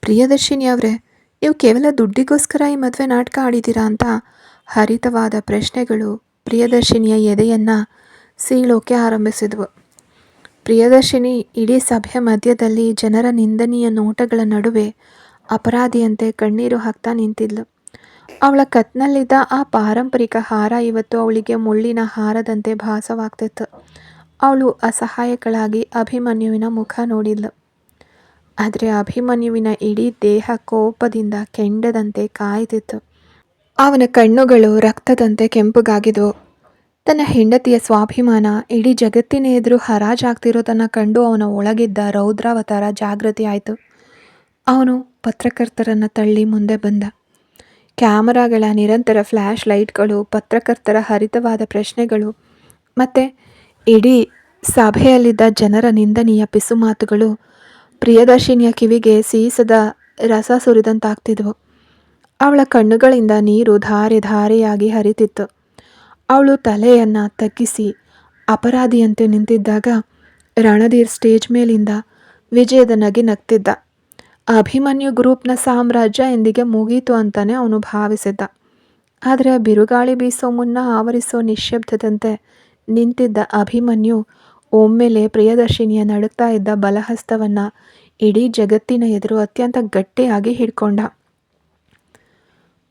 ಪ್ರಿಯದರ್ಶಿನಿ ಅವರೇ, ನೀವು ಕೇವಲ ದುಡ್ಡಿಗೋಸ್ಕರ ಈ ಮದುವೆ ನಾಟಕ ಆಡಿದ್ದೀರಾ ಅಂತ ಹರಿತವಾದ ಪ್ರಶ್ನೆಗಳು ಪ್ರಿಯದರ್ಶಿನಿಯ ಎದೆಯನ್ನು ಸೀಳೋಕೆ ಆರಂಭಿಸಿದ್ವು. ಪ್ರಿಯದರ್ಶಿನಿ ಇಡೀ ಸಭೆಯ ಮಧ್ಯದಲ್ಲಿ ಜನರ ನಿಂದನೀಯ ನೋಟಗಳ ನಡುವೆ ಅಪರಾಧಿಯಂತೆ ಕಣ್ಣೀರು ಹಾಕ್ತಾ ನಿಂತಿದ್ಲು. ಅವಳ ಕತ್ನಲ್ಲಿದ್ದ ಆ ಪಾರಂಪರಿಕ ಹಾರ ಇವತ್ತು ಅವಳಿಗೆ ಮುಳ್ಳಿನ ಹಾರದಂತೆ ಭಾಸವಾಗ್ತಿತ್ತು. ಅವಳು ಅಸಹಾಯಕಳಾಗಿ ಅಭಿಮನ್ಯುವಿನ ಮುಖ ನೋಡಿದ್ಲು. ಆದರೆ ಅಭಿಮನ್ಯುವಿನ ಇಡೀ ದೇಹ ಕೋಪದಿಂದ ಕೆಂಡದಂತೆ ಕಾಯ್ತಿತ್ತು. ಅವನ ಕಣ್ಣುಗಳು ರಕ್ತದಂತೆ ಕೆಂಪುಗಾಗಿದ್ವು. ತನ್ನ ಹೆಂಡತಿಯ ಸ್ವಾಭಿಮಾನ ಇಡೀ ಜಗತ್ತಿನ ಎದುರು ಹರಾಜಾಗ್ತಿರೋದನ್ನು ಕಂಡು ಅವನ ಒಳಗಿದ್ದ ರೌದ್ರಾವತಾರ ಜಾಗೃತಿ ಆಯಿತು. ಅವನು ಪತ್ರಕರ್ತರನ್ನು ತಳ್ಳಿ ಮುಂದೆ ಬಂದ. ಕ್ಯಾಮರಾಗಳ ನಿರಂತರ ಫ್ಲ್ಯಾಶ್ ಲೈಟ್ಗಳು, ಪತ್ರಕರ್ತರ ಹರಿತವಾದ ಪ್ರಶ್ನೆಗಳು ಮತ್ತು ಇಡೀ ಸಭೆಯಲ್ಲಿದ್ದ ಜನರ ನಿಂದನೀಯ ಪಿಸುಮಾತುಗಳು ಪ್ರಿಯದರ್ಶಿನಿಯ ಕಿವಿಗೆ ಸೀಸದ ರಸ ಸುರಿದಂತಾಗ್ತಿದ್ವು. ಅವಳ ಕಣ್ಣುಗಳಿಂದ ನೀರು ಧಾರೆ ಧಾರೆಯಾಗಿ ಹರಿತಿತ್ತು. ಅವಳು ತಲೆಯನ್ನು ತಗ್ಗಿಸಿ ಅಪರಾಧಿಯಂತೆ ನಿಂತಿದ್ದಾಗ ರಣಧೀರ್ ಸ್ಟೇಜ್ ಮೇಲಿಂದ ವಿಜಯದ ನಗೆ ನಗ್ತಿದ್ದ. ಅಭಿಮನ್ಯು ಗ್ರೂಪ್ನ ಸಾಮ್ರಾಜ್ಯ ಎಂದಿಗೆ ಮುಗೀತು ಅಂತಾನೆ ಅವನು ಭಾವಿಸಿದ್ದ. ಆದರೆ ಬಿರುಗಾಳಿ ಬೀಸೋ ಮುನ್ನ ಆವರಿಸೋ ನಿಶ್ಶಬ್ದದಂತೆ ನಿಂತಿದ್ದ ಅಭಿಮನ್ಯು ಒಮ್ಮೆಲೆ ಪ್ರಿಯದರ್ಶಿನಿಯ ನಡುಗ್ತಾ ಇದ್ದ ಬಲಹಸ್ತವನ್ನು ಇಡೀ ಜಗತ್ತಿನ ಎದುರು ಅತ್ಯಂತ ಗಟ್ಟಿಯಾಗಿ ಹಿಡ್ಕೊಂಡ.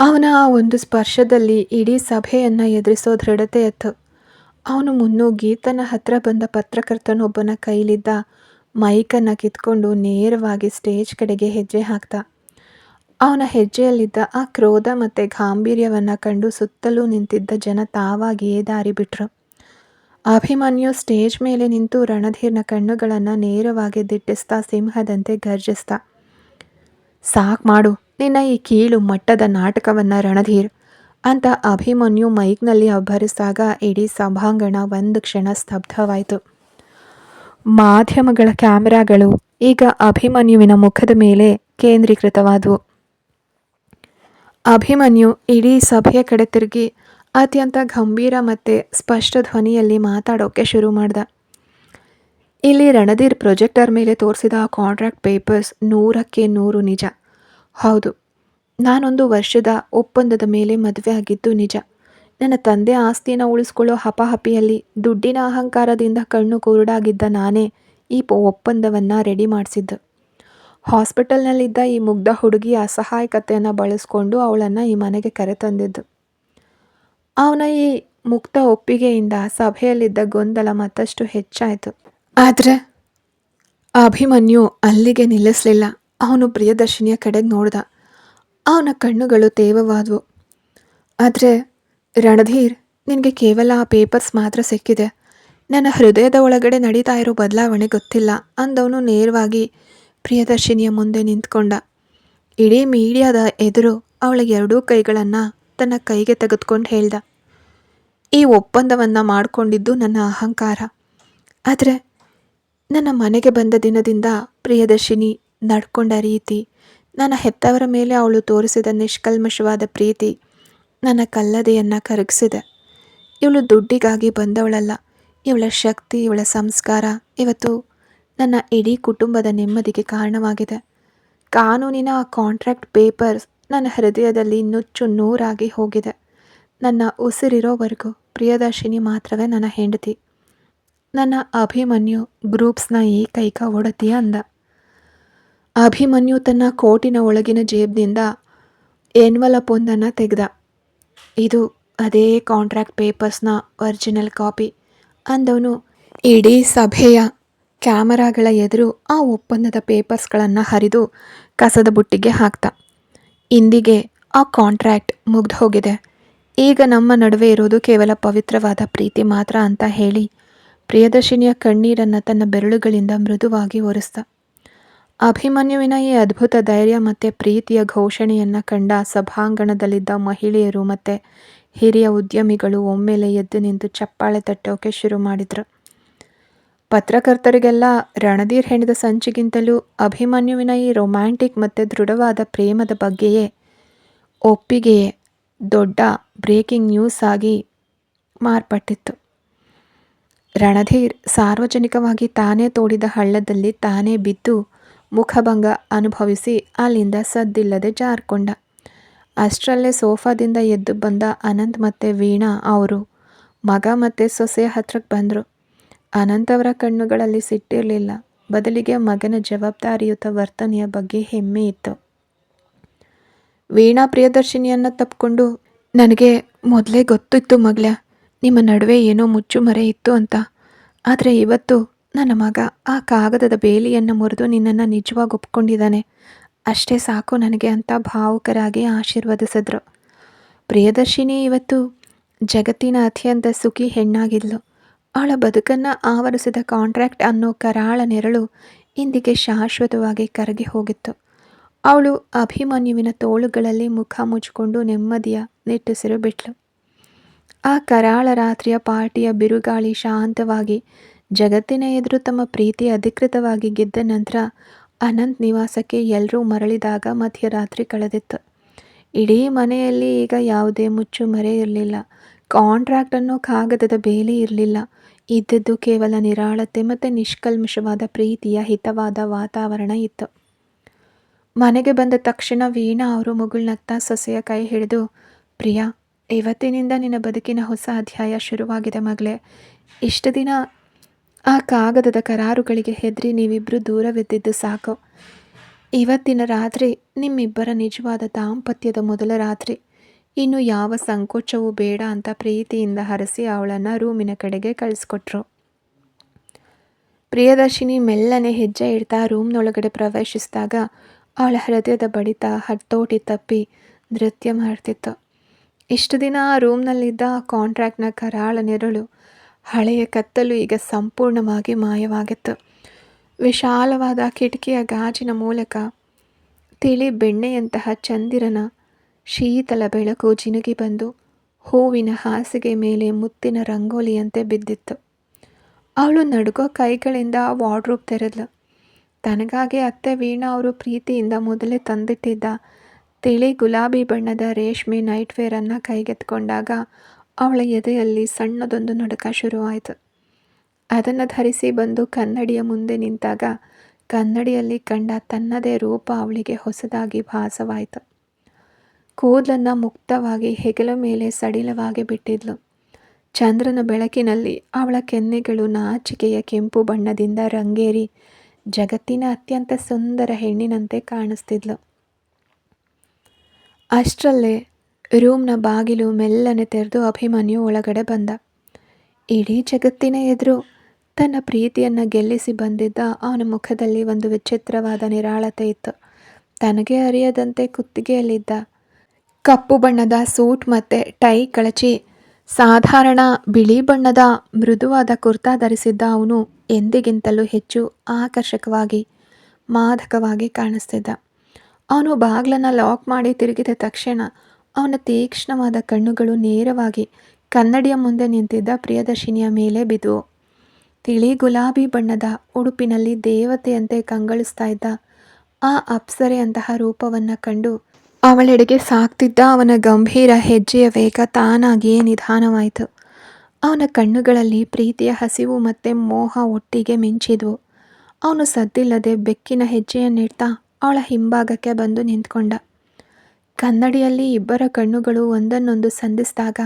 ಅವನ ಆ ಒಂದು ಸ್ಪರ್ಶದಲ್ಲಿ ಇಡೀ ಸಭೆಯನ್ನು ಎದುರಿಸೋ ದೃಢತೆ ಇತ್ತು. ಅವನು ಮುನ್ನುಗ್ಗಿ ತನ್ನ ಹತ್ರ ಬಂದ ಪತ್ರಕರ್ತನೊಬ್ಬನ ಕೈಲಿದ್ದ ಮೈಕನ್ನು ಕಿತ್ಕೊಂಡು ನೇರವಾಗಿ ಸ್ಟೇಜ್ ಕಡೆಗೆ ಹೆಜ್ಜೆ ಹಾಕ್ದ. ಅವನ ಹೆಜ್ಜೆಯಲ್ಲಿದ್ದ ಆ ಕ್ರೋಧ ಮತ್ತು ಗಾಂಭೀರ್ಯವನ್ನು ಕಂಡು ಸುತ್ತಲೂ ನಿಂತಿದ್ದ ಜನ ತಾವಾಗಿಯೇ ದಾರಿ ಬಿಟ್ರು. ಅಭಿಮನ್ಯು ಸ್ಟೇಜ್ ಮೇಲೆ ನಿಂತು ರಣಧೀರ್ನ ಕಣ್ಣುಗಳನ್ನು ನೇರವಾಗಿ ದಿಟ್ಟಿಸ್ತಾ ಸಿಂಹದಂತೆ ಗರ್ಜಿಸ್ದ. ಸಾಕ್ ಮಾಡು ನಿನ್ನ ಈ ಕೀಳು ಮಟ್ಟದ ನಾಟಕವನ್ನು ರಣಧೀರ್ ಅಂತ ಅಭಿಮನ್ಯು ಮೈಕ್ನಲ್ಲಿ ಅಬ್ಬರಿಸಿದಾಗ ಇಡೀ ಸಭಾಂಗಣ ಒಂದು ಕ್ಷಣ ಸ್ತಬ್ಧವಾಯಿತು. ಮಾಧ್ಯಮಗಳ ಕ್ಯಾಮೆರಾಗಳು ಈಗ ಅಭಿಮನ್ಯುವಿನ ಮುಖದ ಮೇಲೆ ಕೇಂದ್ರೀಕೃತವಾದವು. ಅಭಿಮನ್ಯು ಇಡೀ ಸಭೆಯ ಕಡೆ ತಿರುಗಿ ಅತ್ಯಂತ ಗಂಭೀರ ಮತ್ತು ಸ್ಪಷ್ಟ ಧ್ವನಿಯಲ್ಲಿ ಮಾತಾಡೋಕ್ಕೆ ಶುರು ಮಾಡ್ದ. ಇಲ್ಲಿ ರಣಧೀರ್ ಪ್ರೊಜೆಕ್ಟರ್ ಮೇಲೆ ತೋರಿಸಿದ ಆ ಕಾಂಟ್ರಾಕ್ಟ್ ಪೇಪರ್ಸ್ 100ಕ್ಕೆ 100 ನಿಜ. ಹೌದು, ನಾನೊಂದು ವರ್ಷದ ಒಪ್ಪಂದದ ಮೇಲೆ ಮದುವೆ ಆಗಿದ್ದು ನಿಜ. ನನ್ನ ತಂದೆ ಆಸ್ತಿನ ಉಳಿಸ್ಕೊಳ್ಳೋ ಹಪಾಹಪಿಯಲ್ಲಿ ದುಡ್ಡಿನ ಅಹಂಕಾರದಿಂದ ಕಣ್ಣು ಕುರುಡಾಗಿದ್ದ ನಾನೇ ಈ ಒಪ್ಪಂದವನ್ನು ರೆಡಿ ಮಾಡಿಸಿದ್ದು. ಹಾಸ್ಪಿಟಲ್ನಲ್ಲಿದ್ದ ಈ ಮುಗ್ಧ ಹುಡುಗಿಯ ಅಸಹಾಯಕತೆಯನ್ನು ಬಳಸ್ಕೊಂಡು ಅವಳನ್ನು ಈ ಮನೆಗೆ ಕರೆತಂದಿದ್ದು. ಅವನ ಈ ಮುಕ್ತ ಒಪ್ಪಿಗೆಯಿಂದ ಸಭೆಯಲ್ಲಿದ್ದ ಗೊಂದಲ ಮತ್ತಷ್ಟು ಹೆಚ್ಚಾಯಿತು. ಆದರೆ ಅಭಿಮನ್ಯು ಅಲ್ಲಿಗೆ ನಿಲ್ಲಿಸಲಿಲ್ಲ. ಅವನು ಪ್ರಿಯದರ್ಶಿನಿಯ ಕಡೆಗೆ ನೋಡ್ದ. ಅವನ ಕಣ್ಣುಗಳು ತೇವವಾದವು. ಆದರೆ ರಣಧೀರ್, ನಿನಗೆ ಕೇವಲ ಆ ಪೇಪರ್ಸ್ ಮಾತ್ರ ಸಿಕ್ಕಿದೆ. ನನ್ನ ಹೃದಯದ ಒಳಗಡೆ ನಡೀತಾ ಇರೋ ಬದಲಾವಣೆ ಗೊತ್ತಿಲ್ಲ ಅಂದವನು ನೇರವಾಗಿ ಪ್ರಿಯದರ್ಶಿನಿಯ ಮುಂದೆ ನಿಂತ್ಕೊಂಡ. ಇಡೀ ಮೀಡಿಯಾದ ಎದುರು ಅವಳ ಎರಡೂ ಕೈಗಳನ್ನು ತನ್ನ ಕೈಗೆ ತೆಗೆದುಕೊಂಡು ಹೇಳ್ದ, ಈ ಒಪ್ಪಂದವನ್ನು ಮಾಡಿಕೊಂಡಿದ್ದು ನನ್ನ ಅಹಂಕಾರ. ಆದರೆ ನನ್ನ ಮನೆಗೆ ಬಂದ ದಿನದಿಂದ ಪ್ರಿಯದರ್ಶಿನಿ ನಡ್ಕೊಂಡ ರೀತಿ, ನನ್ನ ಹೆತ್ತವರ ಮೇಲೆ ಅವಳು ತೋರಿಸಿದ ನಿಷ್ಕಲ್ಮಶವಾದ ಪ್ರೀತಿ ನನ್ನ ಕಲ್ಲದೆಯನ್ನು ಕರಗಿಸಿದೆ. ಇವಳು ದುಡ್ಡಿಗಾಗಿ ಬಂದವಳಲ್ಲ. ಇವಳ ಶಕ್ತಿ, ಇವಳ ಸಂಸ್ಕಾರ ಇವತ್ತು ನನ್ನ ಇಡೀ ಕುಟುಂಬದ ನೆಮ್ಮದಿಗೆ ಕಾರಣವಾಗಿದೆ. ಕಾನೂನಿನ ಆ ಕಾಂಟ್ರಾಕ್ಟ್ ಪೇಪರ್ಸ್ ನನ್ನ ಹೃದಯದಲ್ಲಿ ನುಚ್ಚು ನೂರಾಗಿ ಹೋಗಿದೆ. ನನ್ನ ಉಸಿರಿರೋವರೆಗೂ ಪ್ರಿಯದರ್ಶಿನಿ ಮಾತ್ರವೇ ನನ್ನ ಹೆಂಡತಿ. ನನ್ನ ಅಭಿಮನ್ಯು ಗ್ರೂಪ್ಸ್ನ ಏಕೈಕ ಒಡತಿ ಅಂದ. ಅಭಿಮನ್ಯು ತನ್ನ ಕೋಟಿನ ಒಳಗಿನ ಜೇಬ್ನಿಂದ ಎನ್ವಲಪ್ ಒಂದನ್ನು ತೆಗೆದ. ಇದು ಅದೇ ಕಾಂಟ್ರಾಕ್ಟ್ ಪೇಪರ್ಸ್ನ ಒರಿಜಿನಲ್ ಕಾಪಿ ಅಂದವನು ಇಡೀ ಸಭೆಯ ಕ್ಯಾಮರಾಗಳ ಎದುರು ಆ ಒಪ್ಪಂದದ ಪೇಪರ್ಸ್ಗಳನ್ನು ಹರಿದು ಕಸದ ಬುಟ್ಟಿಗೆ ಹಾಕ್ತ. ಇಂದಿಗೆ ಆ ಕಾಂಟ್ರಾಕ್ಟ್ ಮುಗ್ದು ಹೋಗಿದೆ. ಈಗ ನಮ್ಮ ನಡುವೆ ಇರೋದು ಕೇವಲ ಪವಿತ್ರವಾದ ಪ್ರೀತಿ ಮಾತ್ರ ಅಂತ ಹೇಳಿ ಪ್ರಿಯದರ್ಶಿನಿಯ ಕಣ್ಣೀರನ್ನು ತನ್ನ ಬೆರಳುಗಳಿಂದ ಮೃದುವಾಗಿ ಒರೆಸ್ದ. ಅಭಿಮನ್ಯುವಿನ ಈ ಅದ್ಭುತ ಧೈರ್ಯ ಮತ್ತು ಪ್ರೀತಿಯ ಘೋಷಣೆಯನ್ನು ಕಂಡ ಸಭಾಂಗಣದಲ್ಲಿದ್ದ ಮಹಿಳೆಯರು ಮತ್ತು ಹಿರಿಯ ಉದ್ಯಮಿಗಳು ಒಮ್ಮೆಲೆ ಎದ್ದು ನಿಂತು ಚಪ್ಪಾಳೆ ತಟ್ಟೋಕೆ ಶುರು ಮಾಡಿದ್ರು. ಪತ್ರಕರ್ತರಿಗೆಲ್ಲ ರಣಧೀರ್ ಹೆಣೆದ ಸಂಚಿಗಿಂತಲೂ ಅಭಿಮನ್ಯುವಿನ ಈ ರೊಮ್ಯಾಂಟಿಕ್ ಮತ್ತು ದೃಢವಾದ ಪ್ರೇಮದ ಬಗ್ಗೆಯೇ ಒಪ್ಪಿಗೆಯೇ ದೊಡ್ಡ ಬ್ರೇಕಿಂಗ್ ನ್ಯೂಸ್ ಆಗಿ ಮಾರ್ಪಟ್ಟಿತ್ತು. ರಣಧೀರ್ ಸಾರ್ವಜನಿಕವಾಗಿ ತಾನೇ ತೋಡಿದ ಹಳ್ಳದಲ್ಲಿ ತಾನೇ ಬಿದ್ದು ಮುಖಭಂಗ ಅನುಭವಿಸಿ ಅಲ್ಲಿಂದ ಸದ್ದಿಲ್ಲದೆ ಜಾರ್ಕೊಂಡ. ಅಷ್ಟರಲ್ಲೇ ಸೋಫಾದಿಂದ ಎದ್ದು ಬಂದ ಅನಂತ್ ಮತ್ತು ವೀಣಾ ಅವರು ಮಗ ಮತ್ತು ಸೊಸೆಯ ಹತ್ರಕ್ಕೆ ಬಂದರು. ಅನಂತ್ ಅವರ ಕಣ್ಣುಗಳಲ್ಲಿ ಸಿಟ್ಟಿರಲಿಲ್ಲ, ಬದಲಿಗೆ ಮಗನ ಜವಾಬ್ದಾರಿಯುತ ವರ್ತನೆಯ ಬಗ್ಗೆ ಹೆಮ್ಮೆ ಇತ್ತು. ವೀಣಾ ಪ್ರಿಯದರ್ಶಿನಿಯನ್ನು ತಪ್ಪಿಕೊಂಡು, ನನಗೆ ಮೊದಲೇ ಗೊತ್ತಿತ್ತು ಮಗಳೇ, ನಿಮ್ಮ ನಡುವೆ ಏನೋ ಮುಚ್ಚುಮರೆ ಇತ್ತು ಅಂತ. ಆದರೆ ಇವತ್ತು ನನ್ನ ಮಗ ಆ ಕಾಗದದ ಬೇಲಿಯನ್ನು ಮುರಿದು ನಿನ್ನನ್ನು ನಿಜವಾಗಿ ಒಪ್ಕೊಂಡಿದ್ದಾನೆ. ಅಷ್ಟೇ ಸಾಕು ನನಗೆ ಅಂತ ಭಾವುಕರಾಗಿ ಆಶೀರ್ವದಿಸಿದ್ರು. ಪ್ರಿಯದರ್ಶಿನಿ ಇವತ್ತು ಜಗತ್ತಿನ ಅತ್ಯಂತ ಸುಖಿ ಹೆಣ್ಣಾಗಿದ್ಲು. ಅವಳ ಬದುಕನ್ನು ಆವರಿಸಿದ ಕಾಂಟ್ರಾಕ್ಟ್ ಅನ್ನೋ ಕರಾಳ ನೆರಳು ಇಂದಿಗೆ ಶಾಶ್ವತವಾಗಿ ಕರಗಿ ಹೋಗಿತ್ತು. ಅವಳು ಅಭಿಮನ್ಯುವಿನ ತೋಳುಗಳಲ್ಲಿ ಮುಖ ಮುಚ್ಚಿಕೊಂಡು ನೆಮ್ಮದಿಯ ನಿಟ್ಟುಸಿರು ಬಿಟ್ಲು. ಆ ಕರಾಳ ರಾತ್ರಿಯ ಪಾರ್ಟಿಯ ಬಿರುಗಾಳಿ ಶಾಂತವಾಗಿ ಜಗತ್ತಿನ ಎದುರು ತಮ್ಮ ಪ್ರೀತಿ ಅಧಿಕೃತವಾಗಿ ಗೆದ್ದ ನಂತರ ಅನಂತ್ ನಿವಾಸಕ್ಕೆ ಎಲ್ಲರೂ ಮರಳಿದಾಗ ಮಧ್ಯರಾತ್ರಿ ಕಳೆದಿತ್ತು. ಇಡೀ ಮನೆಯಲ್ಲಿ ಈಗ ಯಾವುದೇ ಮುಚ್ಚುಮರೆ ಇರಲಿಲ್ಲ. ಕಾಂಟ್ರಾಕ್ಟ್ ಅನ್ನೋ ಕಾಗದದ ಬೇಲಿ ಇರಲಿಲ್ಲ. ಇದ್ದದ್ದು ಕೇವಲ ನಿರಾಳತೆ ಮತ್ತು ನಿಷ್ಕಲ್ಮಶವಾದ ಪ್ರೀತಿಯ ಹಿತವಾದ ವಾತಾವರಣ ಇತ್ತು. ಮನೆಗೆ ಬಂದ ತಕ್ಷಣ ವೀಣಾ ಅವರು ಮುಗುಳ್ನಗ್ತಾ ಸೊಸೆಯ ಕೈ ಹಿಡಿದು, ಪ್ರಿಯಾ, ಇವತ್ತಿನಿಂದ ನಿನ್ನ ಬದುಕಿನ ಹೊಸ ಅಧ್ಯಾಯ ಶುರುವಾಗಿದೆ ಮಗಳೇ. ಇಷ್ಟು ದಿನ ಆ ಕಾಗದದ ಕರಾರುಗಳಿಗೆ ಹೆದರಿ ನೀವಿಬ್ಬರು ದೂರವಿದ್ದಿದ್ದು ಸಾಕು. ಇವತ್ತಿನ ರಾತ್ರಿ ನಿಮ್ಮಿಬ್ಬರ ನಿಜವಾದ ದಾಂಪತ್ಯದ ಮೊದಲ ರಾತ್ರಿ. ಇನ್ನು ಯಾವ ಸಂಕೋಚವೂ ಬೇಡ ಅಂತ ಪ್ರೀತಿಯಿಂದ ಹರಸಿ ಅವಳನ್ನು ರೂಮಿನ ಕಡೆಗೆ ಕಳಿಸ್ಕೊಟ್ರು. ಪ್ರಿಯದರ್ಶಿನಿ ಮೆಲ್ಲನೆ ಹೆಜ್ಜೆ ಇಡ್ತಾ ರೂಮ್ನೊಳಗಡೆ ಪ್ರವೇಶಿಸಿದಾಗ ಅವಳ ಹೃದಯದ ಬಡಿತ ಹತೋಟಿ ತಪ್ಪಿ ನೃತ್ಯ ಮಾಡ್ತಿತ್ತು. ಇಷ್ಟು ದಿನ ಆ ರೂಮ್ನಲ್ಲಿದ್ದ ಆ ಕಾಂಟ್ರಾಕ್ಟ್ನ ಕರಾಳ ನೆರಳು, ಹಳೆಯ ಕತ್ತಲು ಈಗ ಸಂಪೂರ್ಣವಾಗಿ ಮಾಯವಾಗಿತ್ತು. ವಿಶಾಲವಾದ ಕಿಟಕಿಯ ಗಾಜಿನ ಮೂಲಕ ತಿಳಿ ಬೆಣ್ಣೆಯಂತಹ ಚಂದಿರನ ಶೀತಲ ಬೆಳಕು ಜಿನುಗಿ ಬಂದು ಹೂವಿನ ಹಾಸಿಗೆ ಮೇಲೆ ಮುತ್ತಿನ ರಂಗೋಲಿಯಂತೆ ಬಿದ್ದಿತ್ತು. ಅವಳು ನಡುಗೋ ಕೈಗಳಿಂದ ವಾರ್ಡ್ರೋಬ್ ತೆರೆದ್ಲು. ತನಗಾಗಿ ಅತ್ತೆ ವೀಣಾ ಅವರು ಪ್ರೀತಿಯಿಂದ ಮೊದಲೇ ತಂದಿಟ್ಟಿದ್ದ ತಿಳಿ ಗುಲಾಬಿ ಬಣ್ಣದ ರೇಷ್ಮೆ ನೈಟ್ವೇರನ್ನು ಕೈಗೆತ್ಕೊಂಡಾಗ ಅವಳ ಎದೆಯಲ್ಲಿ ಸಣ್ಣದೊಂದು ನಡುಕ ಶುರುವಾಯಿತು. ಅದನ್ನು ಧರಿಸಿ ಬಂದು ಕನ್ನಡಿಯ ಮುಂದೆ ನಿಂತಾಗ ಕನ್ನಡಿಯಲ್ಲಿ ಕಂಡ ತನ್ನದೇ ರೂಪ ಅವಳಿಗೆ ಹೊಸದಾಗಿ ಭಾಸವಾಯಿತು. ಕೂದಲನ್ನು ಮುಕ್ತವಾಗಿ ಹೆಗಲ ಮೇಲೆ ಸಡಿಲವಾಗಿ ಬಿಟ್ಟಿದ್ಲು. ಚಂದ್ರನ ಬೆಳಕಿನಲ್ಲಿ ಅವಳ ಕೆನ್ನೆಗಳು ನಾಚಿಕೆಯ ಕೆಂಪು ಬಣ್ಣದಿಂದ ರಂಗೇರಿ ಜಗತ್ತಿನ ಅತ್ಯಂತ ಸುಂದರ ಹೆಣ್ಣಿನಂತೆ ಕಾಣಿಸ್ತಿದ್ಲು. ಅಷ್ಟರಲ್ಲೇ ರೂಮ್ನ ಬಾಗಿಲು ಮೆಲ್ಲನೆ ತೆರೆದು ಅಭಿಮನ್ಯು ಒಳಗಡೆ ಬಂದ. ಇಡೀ ಜಗತ್ತಿನ ಎದುರು ತನ್ನ ಪ್ರೀತಿಯನ್ನು ಗೆಲ್ಲಿಸಿ ಬಂದಿದ್ದ ಅವನ ಮುಖದಲ್ಲಿ ಒಂದು ವಿಚಿತ್ರವಾದ ನಿರಾಳತೆ ಇತ್ತು. ತನಗೆ ಅರಿಯದಂತೆ ಕುತ್ತಿಗೆಯಲ್ಲಿದ್ದ ಕಪ್ಪು ಬಣ್ಣದ ಸೂಟ್ ಮತ್ತು ಟೈ ಕಳಚಿ ಸಾಧಾರಣ ಬಿಳಿ ಬಣ್ಣದ ಮೃದುವಾದ ಕುರ್ತಾ ಧರಿಸಿದ್ದ ಅವನು ಎಂದಿಗಿಂತಲೂ ಹೆಚ್ಚು ಆಕರ್ಷಕವಾಗಿ ಮಾದಕವಾಗಿ ಕಾಣಿಸ್ತಿದ್ದ. ಅವನು ಬಾಗಿಲನ್ನು ಲಾಕ್ ಮಾಡಿ ತಿರುಗಿದ ತಕ್ಷಣ ಅವನ ತೀಕ್ಷ್ಣವಾದ ಕಣ್ಣುಗಳು ನೇರವಾಗಿ ಕನ್ನಡಿಯ ಮುಂದೆ ನಿಂತಿದ್ದ ಪ್ರಿಯದರ್ಶಿನಿಯ ಮೇಲೆ ಬಿದ್ದುವು. ತಿಳಿ ಗುಲಾಬಿ ಬಣ್ಣದ ಉಡುಪಿನಲ್ಲಿ ದೇವತೆಯಂತೆ ಕಂಗೊಳಿಸ್ತಾ ಇದ್ದ ಆ ಅಪ್ಸರೆಯಂತಹ ರೂಪವನ್ನು ಕಂಡು ಅವಳೆಡೆಗೆ ಸಾಗ್ತಿದ್ದ ಅವನ ಗಂಭೀರ ಹೆಜ್ಜೆಯ ವೇಗ ತಾನಾಗಿಯೇ ನಿಧಾನವಾಯಿತು. ಅವನ ಕಣ್ಣುಗಳಲ್ಲಿ ಪ್ರೀತಿಯ ಹಸಿವು ಮತ್ತು ಮೋಹ ಒಟ್ಟಿಗೆ ಮಿಂಚಿದ್ವು. ಅವನು ಸದ್ದಿಲ್ಲದೆ ಬೆಕ್ಕಿನ ಹೆಜ್ಜೆಯನ್ನಿಡ್ತಾ ಅವಳ ಹಿಂಭಾಗಕ್ಕೆ ಬಂದು ನಿಂತ್ಕೊಂಡ. ಕನ್ನಡಿಯಲ್ಲಿ ಇಬ್ಬರ ಕಣ್ಣುಗಳು ಒಂದನ್ನೊಂದು ಸಂಧಿಸಿದಾಗ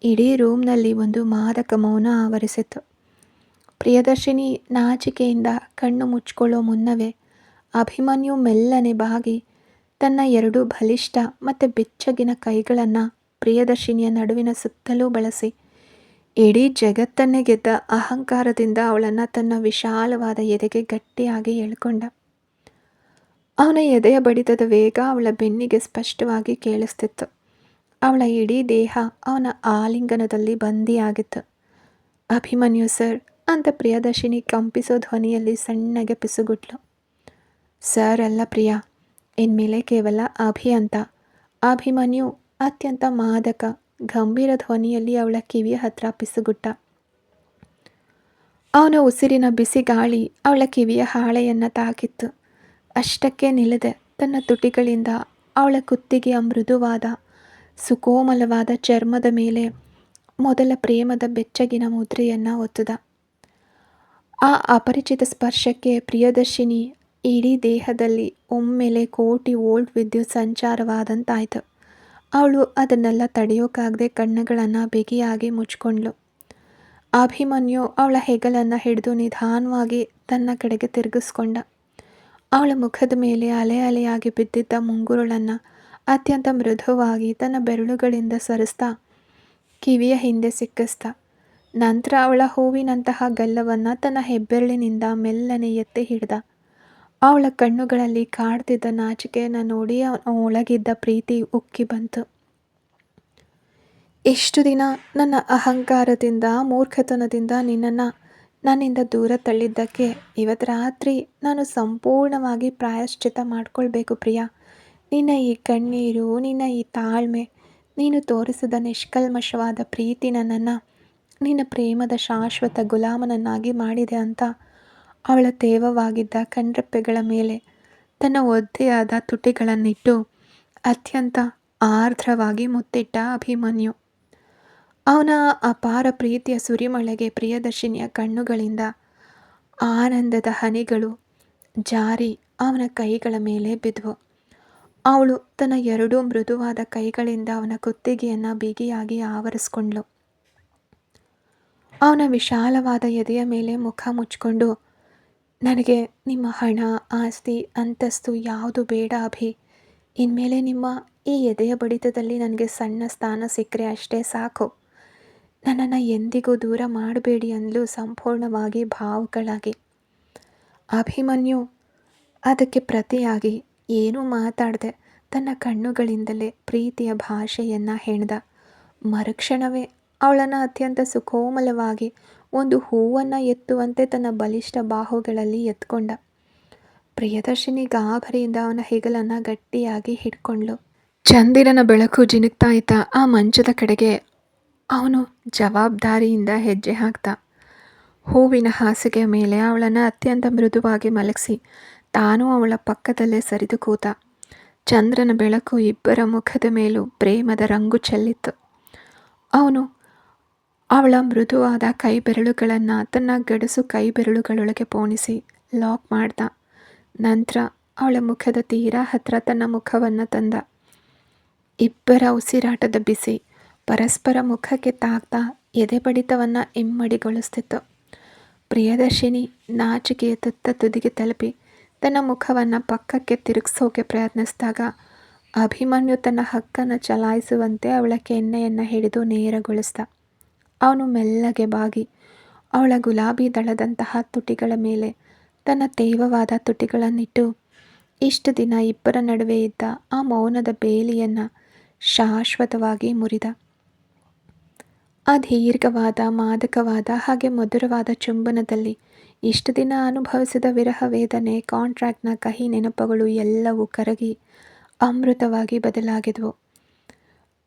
ಇಡೀ ರೂಮ್ನಲ್ಲಿ ಒಂದು ಮಾದಕ ಮೌನ ಆವರಿಸಿತ್ತು. ಪ್ರಿಯದರ್ಶಿನಿ ನಾಚಿಕೆಯಿಂದ ಕಣ್ಣು ಮುಚ್ಕೊಳ್ಳೋ ಮುನ್ನವೇ ಅಭಿಮನ್ಯು ಮೆಲ್ಲನೆ ಬಾಗಿ ತನ್ನ ಎರಡು ಬಲಿಷ್ಠ ಮತ್ತು ಬೆಚ್ಚಗಿನ ಕೈಗಳನ್ನು ಪ್ರಿಯದರ್ಶಿನಿಯ ನಡುವಿನ ಸುತ್ತಲೂ ಬಳಸಿ ಇಡೀ ಜಗತ್ತನ್ನೇ ಗೆದ್ದ ಅಹಂಕಾರದಿಂದ ಅವಳನ್ನು ತನ್ನ ವಿಶಾಲವಾದ ಎದೆಗೆ ಗಟ್ಟಿಯಾಗಿ ಎಳ್ಕೊಂಡ. ಅವನ ಎದೆಯ ಬಡಿತದ ವೇಗ ಅವಳ ಬೆನ್ನಿಗೆ ಸ್ಪಷ್ಟವಾಗಿ ಕೇಳಿಸ್ತಿತ್ತು. ಅವಳ ಇಡೀ ದೇಹ ಅವನ ಆಲಿಂಗನದಲ್ಲಿ ಬಂದಿಯಾಗಿತ್ತು. ಅಭಿಮನ್ಯು ಸರ್ ಅಂತ ಪ್ರಿಯದರ್ಶಿನಿ ಕಂಪಿಸೋ ಧ್ವನಿಯಲ್ಲಿ ಸಣ್ಣಗೆ ಪಿಸುಗುಟ್ಲು. ಸರ್ ಅಲ್ಲ ಪ್ರಿಯಾ, ಇನ್ಮೇಲೆ ಕೇವಲ ಅಭಿ ಅಂತ. ಅಭಿಮನ್ಯು ಅತ್ಯಂತ ಮಾದಕ ಗಂಭೀರ ಧ್ವನಿಯಲ್ಲಿ ಅವಳ ಕಿವಿಯ ಹತ್ರ ಪಿಸುಗುಟ್ಟ. ಅವನ ಉಸಿರಿನ ಬಿಸಿ ಗಾಳಿ ಅವಳ ಕಿವಿಯ ಹಾಳೆಯನ್ನು ತಾಕಿತ್ತು. ಅಷ್ಟಕ್ಕೆ ನಿಲ್ಲದೆ ತನ್ನ ತುಟಿಗಳಿಂದ ಅವಳ ಕುತ್ತಿಗೆಯ ಮೃದುವಾದ ಸುಕೋಮಲವಾದ ಚರ್ಮದ ಮೇಲೆ ಮೊದಲ ಪ್ರೇಮದ ಬೆಚ್ಚಗಿನ ಮುದ್ರೆಯನ್ನು ಒತ್ತುದ. ಆ ಅಪರಿಚಿತ ಸ್ಪರ್ಶಕ್ಕೆ ಪ್ರಿಯದರ್ಶಿನಿ ಇಡೀ ದೇಹದಲ್ಲಿ ಒಮ್ಮೆಲೆ ಕೋಟಿ ವೋಲ್ಟ್ ವಿದ್ಯುತ್ ಸಂಚಾರವಾದಂತಾಯಿತು. ಅವಳು ಅದನ್ನೆಲ್ಲ ತಡೆಯೋಕ್ಕಾಗದೆ ಕಣ್ಣುಗಳನ್ನು ಬಿಗಿಯಾಗಿ ಮುಚ್ಕೊಂಡ್ಳು. ಅಭಿಮನ್ಯು ಅವಳ ಹೆಗಲನ್ನು ಹಿಡಿದು ನಿಧಾನವಾಗಿ ತನ್ನ ಕಡೆಗೆ ತಿರುಗಿಸ್ಕೊಂಡ. ಅವಳ ಮುಖದ ಮೇಲೆ ಅಲೆ ಅಲೆಯಾಗಿ ಬಿದ್ದಿದ್ದ ಮುಂಗುರುಳನ್ನು ಅತ್ಯಂತ ಮೃದುವಾಗಿ ತನ್ನ ಬೆರಳುಗಳಿಂದ ಸರಿಸ್ತಾ ಕಿವಿಯ ಹಿಂದೆ ಸಿಕ್ಕಿಸ್ದ. ನಂತರ ಅವಳ ಹೂವಿನಂತಹ ಗಲ್ಲವನ್ನು ತನ್ನ ಹೆಬ್ಬೆರಳಿನಿಂದ ಮೆಲ್ಲನೆ ಎತ್ತಿ ಹಿಡ್ದ. ಅವಳ ಕಣ್ಣುಗಳಲ್ಲಿ ಕಾಡ್ತಿದ್ದ ನಾಚಿಕೆಯನ್ನು ನೋಡಿ ಅವನ ಒಳಗಿದ್ದ ಪ್ರೀತಿ ಉಕ್ಕಿ ಬಂತು. ಇಷ್ಟು ದಿನ ನನ್ನ ಅಹಂಕಾರದಿಂದ ಮೂರ್ಖತನದಿಂದ ನಿನ್ನನ್ನು ನನ್ನಿಂದ ದೂರ ತಳ್ಳಿದ್ದಕ್ಕೆ ಇವತ್ತು ರಾತ್ರಿ ನಾನು ಸಂಪೂರ್ಣವಾಗಿ ಪ್ರಾಯಶ್ಚಿತ್ತ ಮಾಡ್ಕೊಳ್ಬೇಕು ಪ್ರಿಯಾ. ನಿನ್ನ ಈ ಕಣ್ಣೀರು, ನಿನ್ನ ಈ ತಾಳ್ಮೆ, ನೀನು ತೋರಿಸಿದ ನಿಷ್ಕಲ್ಮಶವಾದ ಪ್ರೀತಿ ನನ್ನನ್ನು ನಿನ್ನ ಪ್ರೇಮದ ಶಾಶ್ವತ ಗುಲಾಮನನ್ನಾಗಿ ಮಾಡಿದೆ ಅಂತ ಅವಳ ತೇವವಾಗಿದ್ದ ಕಣ್ರೆಪ್ಪೆಗಳ ಮೇಲೆ ತನ್ನ ಒದ್ದೆಯಾದ ತುಟಿಗಳನ್ನಿಟ್ಟು ಅತ್ಯಂತ ಆರ್ದ್ರವಾಗಿ ಮುತ್ತಿಟ್ಟ ಅಭಿಮನ್ಯು. ಅವನ ಅಪಾರ ಪ್ರೀತಿಯ ಸುರಿಮಳೆಗೆ ಪ್ರಿಯದರ್ಶಿನಿಯ ಕಣ್ಣುಗಳಿಂದ ಆನಂದದ ಹನಿಗಳು ಜಾರಿ ಅವನ ಕೈಗಳ ಮೇಲೆ ಬಿದ್ವು. ಅವಳು ತನ್ನ ಎರಡೂ ಮೃದುವಾದ ಕೈಗಳಿಂದ ಅವನ ಕುತ್ತಿಗೆಯನ್ನು ಬಿಗಿಯಾಗಿ ಆವರಿಸ್ಕೊಂಡ್ಳು. ಅವನ ವಿಶಾಲವಾದ ಎದೆಯ ಮೇಲೆ ಮುಖ ಮುಚ್ಕೊಂಡು, ನನಗೆ ನಿಮ್ಮ ಹಣ, ಆಸ್ತಿ, ಅಂತಸ್ತು ಯಾವುದು ಬೇಡ ಅಭಿ. ಇನ್ಮೇಲೆ ನಿಮ್ಮ ಈ ಎದೆಯ ಬಡಿತದಲ್ಲಿ ನನಗೆ ಸಣ್ಣ ಸ್ಥಾನ ಸಿಕ್ಕರೆ ಅಷ್ಟೇ ಸಾಕು. ನನ್ನನ್ನು ಎಂದಿಗೂ ದೂರ ಮಾಡಬೇಡಿ ಅಂದ್ಲು ಸಂಪೂರ್ಣವಾಗಿ ಭಾವುಕಳಾಗಿ. ಅಭಿಮನ್ಯು ಅದಕ್ಕೆ ಪ್ರತಿಯಾಗಿ ಏನೂ ಮಾತಾಡದೆ ತನ್ನ ಕಣ್ಣುಗಳಿಂದಲೇ ಪ್ರೀತಿಯ ಭಾಷೆಯನ್ನು ಹೆಣ್ದ. ಮರುಕ್ಷಣವೇ ಅವಳನ್ನು ಅತ್ಯಂತ ಸುಕೋಮಲವಾಗಿ ಒಂದು ಹೂವನ್ನು ಎತ್ತುವಂತೆ ತನ್ನ ಬಲಿಷ್ಠ ಬಾಹುಗಳಲ್ಲಿ ಎತ್ಕೊಂಡ. ಪ್ರಿಯದರ್ಶಿನಿ ಗಾಬರಿಯಿಂದ ಅವನ ಹೆಗಲನ್ನು ಗಟ್ಟಿಯಾಗಿ ಹಿಡ್ಕೊಂಡ್ಳು. ಚಂದಿರನ ಬೆಳಕು ಜಿನುಗ್ತಾ ಇದ್ದ ಆ ಮಂಚದ ಕಡೆಗೆ ಅವನು ಜವಾಬ್ದಾರಿಯಿಂದ ಹೆಜ್ಜೆ ಹಾಕ್ದ. ಹೂವಿನ ಹಾಸಿಗೆಯ ಮೇಲೆ ಅವಳನ್ನು ಅತ್ಯಂತ ಮೃದುವಾಗಿ ಮಲಗಿಸಿ ತಾನೂ ಅವಳ ಪಕ್ಕದಲ್ಲೇ ಸರಿದು ಕೂತ. ಚಂದ್ರನ ಬೆಳಕು ಇಬ್ಬರ ಮುಖದ ಮೇಲೂ ಪ್ರೇಮದ ರಂಗು ಚೆಲ್ಲಿತ್ತು. ಅವನು ಅವಳ ಮೃದುವಾದ ಕೈ ಬೆರಳುಗಳನ್ನು ತನ್ನ ಗಡಸು ಕೈ ಬೆರಳುಗಳೊಳಗೆ ಪೋಣಿಸಿ ಲಾಕ್ ಮಾಡ್ದ. ನಂತರ ಅವಳ ಮುಖದ ತೀರಾ ಹತ್ರ ತನ್ನ ಮುಖವನ್ನು ತಂದ. ಇಬ್ಬರ ಉಸಿರಾಟದ ಬಿಸಿ ಪರಸ್ಪರ ಮುಖಕ್ಕೆ ತಾಗ್ತಾ ಎದೆ ಬಡಿತವನ್ನು ಇಮ್ಮಡಿಗೊಳಿಸ್ತಿತ್ತು. ಪ್ರಿಯದರ್ಶಿನಿ ನಾಚಿಕೆಯ ತುತ್ತ ತುದಿಗೆ ತಲುಪಿ ತನ್ನ ಮುಖವನ್ನು ಪಕ್ಕಕ್ಕೆ ತಿರುಗಿಸೋಕೆ ಪ್ರಯತ್ನಿಸಿದಾಗ ಅಭಿಮನ್ಯು ತನ್ನ ಹಕ್ಕನ್ನು ಚಲಾಯಿಸುವಂತೆ ಅವಳ ಕೆನ್ನೆಯನ್ನು ಹಿಡಿದು ನೇರಗೊಳಿಸಿದ. ಅವನು ಮೆಲ್ಲಗೆ ಬಾಗಿ ಅವಳ ಗುಲಾಬಿ ದಳದಂತಹ ತುಟಿಗಳ ಮೇಲೆ ತನ್ನ ತೇವವಾದ ತುಟಿಗಳನ್ನಿಟ್ಟು ಇಷ್ಟು ದಿನ ಇಬ್ಬರ ನಡುವೆ ಇದ್ದ ಆ ಮೌನದ ಬೇಲಿಯನ್ನು ಶಾಶ್ವತವಾಗಿ ಮುರಿದ. ಆ ದೀರ್ಘವಾದ, ಮಾದಕವಾದ ಹಾಗೆ ಮಧುರವಾದ ಚುಂಬನದಲ್ಲಿ ಇಷ್ಟು ದಿನ ಅನುಭವಿಸಿದ ವಿರಹ ವೇದನೆ, ಕಾಂಟ್ರಾಕ್ಟ್ನ ಕಹಿ ನೆನಪುಗಳು ಎಲ್ಲವೂ ಕರಗಿ ಅಮೃತವಾಗಿ ಬದಲಾಗಿದ್ವು.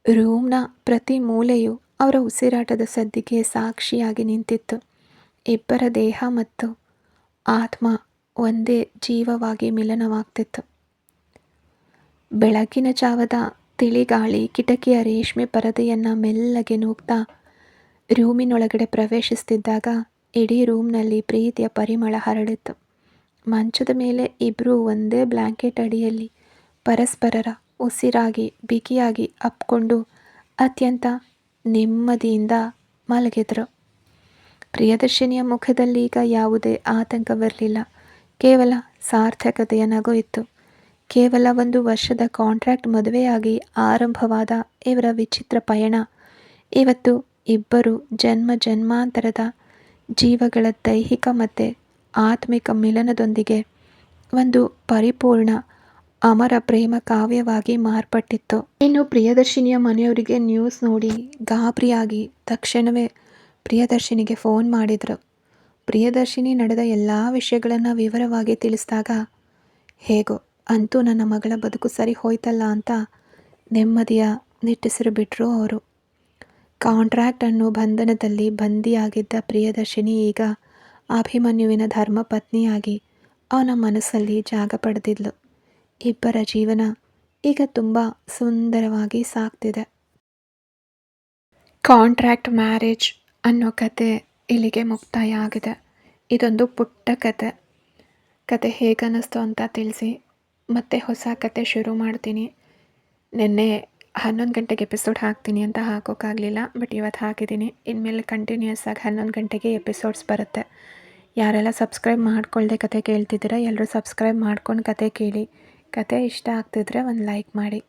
ರೂಮ್ನ ಪ್ರತಿ ಮೂಲೆಯೂ ಅವರ ಉಸಿರಾಟದ ಸದ್ದಿಗೆ ಸಾಕ್ಷಿಯಾಗಿ ನಿಂತಿತ್ತು. ಇಬ್ಬರ ದೇಹ ಮತ್ತು ಆತ್ಮ ಒಂದೇ ಜೀವವಾಗಿ ಮಿಲನವಾಗ್ತಿತ್ತು. ಬೆಳಗಿನ ಜಾವದ ತಿಳಿಗಾಳಿ ಕಿಟಕಿಯ ರೇಷ್ಮೆ ಪರದೆಯನ್ನು ಮೆಲ್ಲಗೆ ನೂಕ್ತಾ ರೂಮಿನೊಳಗಡೆ ಪ್ರವೇಶಿಸ್ತಿದ್ದಾಗ ಇಡೀ ರೂಮ್ನಲ್ಲಿ ಪ್ರೀತಿಯ ಪರಿಮಳ ಹರಡಿತ್ತು. ಮಂಚದ ಮೇಲೆ ಇಬ್ಬರೂ ಒಂದೇ ಬ್ಲ್ಯಾಂಕೆಟ್ ಅಡಿಯಲ್ಲಿ ಪರಸ್ಪರರ ಉಸಿರಾಗಿ ಬಿಗಿಯಾಗಿ ಅಪ್ಕೊಂಡು ಅತ್ಯಂತ ನೆಮ್ಮದಿಯಿಂದ ಮಲಗಿದ್ರು. ಪ್ರಿಯದರ್ಶಿನಿಯ ಮುಖದಲ್ಲಿ ಈಗ ಯಾವುದೇ ಆತಂಕವಿರಲಿಲ್ಲ. ಕೇವಲ ಸಾರ್ಥಕತೆಯ ನಗು ಇತ್ತು. ಕೇವಲ 1 ವರ್ಷದ ಕಾಂಟ್ರಾಕ್ಟ್ ಮದುವೆಯಾಗಿ ಆರಂಭವಾದ ಇವರ ವಿಚಿತ್ರ ಪಯಣ ಇವತ್ತು ಇಬ್ಬರು ಜನ್ಮ ಜನ್ಮಾಂತರದ ಜೀವಗಳ ದೈಹಿಕ ಮತ್ತು ಆತ್ಮಿಕ ಮಿಲನದೊಂದಿಗೆ ಒಂದು ಪರಿಪೂರ್ಣ ಅಮರ ಪ್ರೇಮ ಕಾವ್ಯವಾಗಿ ಮಾರ್ಪಟ್ಟಿತ್ತು. ಇನ್ನು ಪ್ರಿಯದರ್ಶಿನಿಯ ಮನೆಯವರಿಗೆ ನ್ಯೂಸ್ ನೋಡಿ ಗಾಬರಿಯಾಗಿ ತಕ್ಷಣವೇ ಪ್ರಿಯದರ್ಶಿನಿಗೆ ಫೋನ್ ಮಾಡಿದರು. ಪ್ರಿಯದರ್ಶಿನಿ ನಡೆದ ಎಲ್ಲ ವಿಷಯಗಳನ್ನು ವಿವರವಾಗಿ ತಿಳಿಸಿದಾಗ, ಹೇಗೋ ಅಂತೂ ನನ್ನ ಮಗಳ ಬದುಕು ಸರಿ ಹೋಯ್ತಲ್ಲ ಅಂತ ನೆಮ್ಮದಿಯ ನಿಟ್ಟುಸಿರು ಬಿಟ್ಟರು ಅವರು. ಕಾಂಟ್ರಾಕ್ಟ್ ಅನ್ನೋ ಬಂಧನದಲ್ಲಿ ಬಂದಿಯಾಗಿದ್ದ ಪ್ರಿಯದರ್ಶಿನಿ ಈಗ ಅಭಿಮನ್ಯುವಿನ ಧರ್ಮಪತ್ನಿಯಾಗಿ ಅವನ ಮನಸ್ಸಲ್ಲಿ ಜಾಗ ಪಡೆದಿದ್ಲು. ಇಬ್ಬರ ಜೀವನ ಈಗ ತುಂಬ ಸುಂದರವಾಗಿ ಸಾಗ್ತಿದೆ. ಕಾಂಟ್ರಾಕ್ಟ್ ಮ್ಯಾರೇಜ್ ಅನ್ನೋ ಕತೆ ಇಲ್ಲಿಗೆ ಮುಕ್ತಾಯ ಆಗಿದೆ. ಇದೊಂದು ಪುಟ್ಟ ಕತೆ ಹೇಗನ್ನಿಸ್ತು ಅಂತ ತಿಳಿಸಿ. ಮತ್ತೆ ಹೊಸ ಕತೆ ಶುರು ಮಾಡ್ತೀನಿ. ನಿನ್ನೆ 11 ಗಂಟೆಗೆ ಎಪಿಸೋಡ್ ಹಾಕ್ತೀನಿ ಅಂತ ಹಾಕೋಕ್ಕಾಗಲಿಲ್ಲ, ಬಟ್ ಇವತ್ತು ಹಾಕಿದ್ದೀನಿ. ಇನ್ಮೇಲೆ ಕಂಟಿನ್ಯೂಸ್ ಆಗಿ 11 ಗಂಟೆಗೆ ಎಪಿಸೋಡ್ಸ್ ಬರುತ್ತೆ. ಯಾರೆಲ್ಲ ಸಬ್ಸ್ಕ್ರೈಬ್ ಮಾಡ್ಕೊಳ್ದೆ ಕತೆ ಕೇಳ್ತಿದ್ದೀರಾ ಎಲ್ಲರೂ ಸಬ್ಸ್ಕ್ರೈಬ್ ಮಾಡ್ಕೊಂಡು ಕತೆ ಕೇಳಿ. ಕತೆ ಇಷ್ಟ ಆಗ್ತಿದ್ರೆ ಒಂದು ಲೈಕ್ ಮಾಡಿ.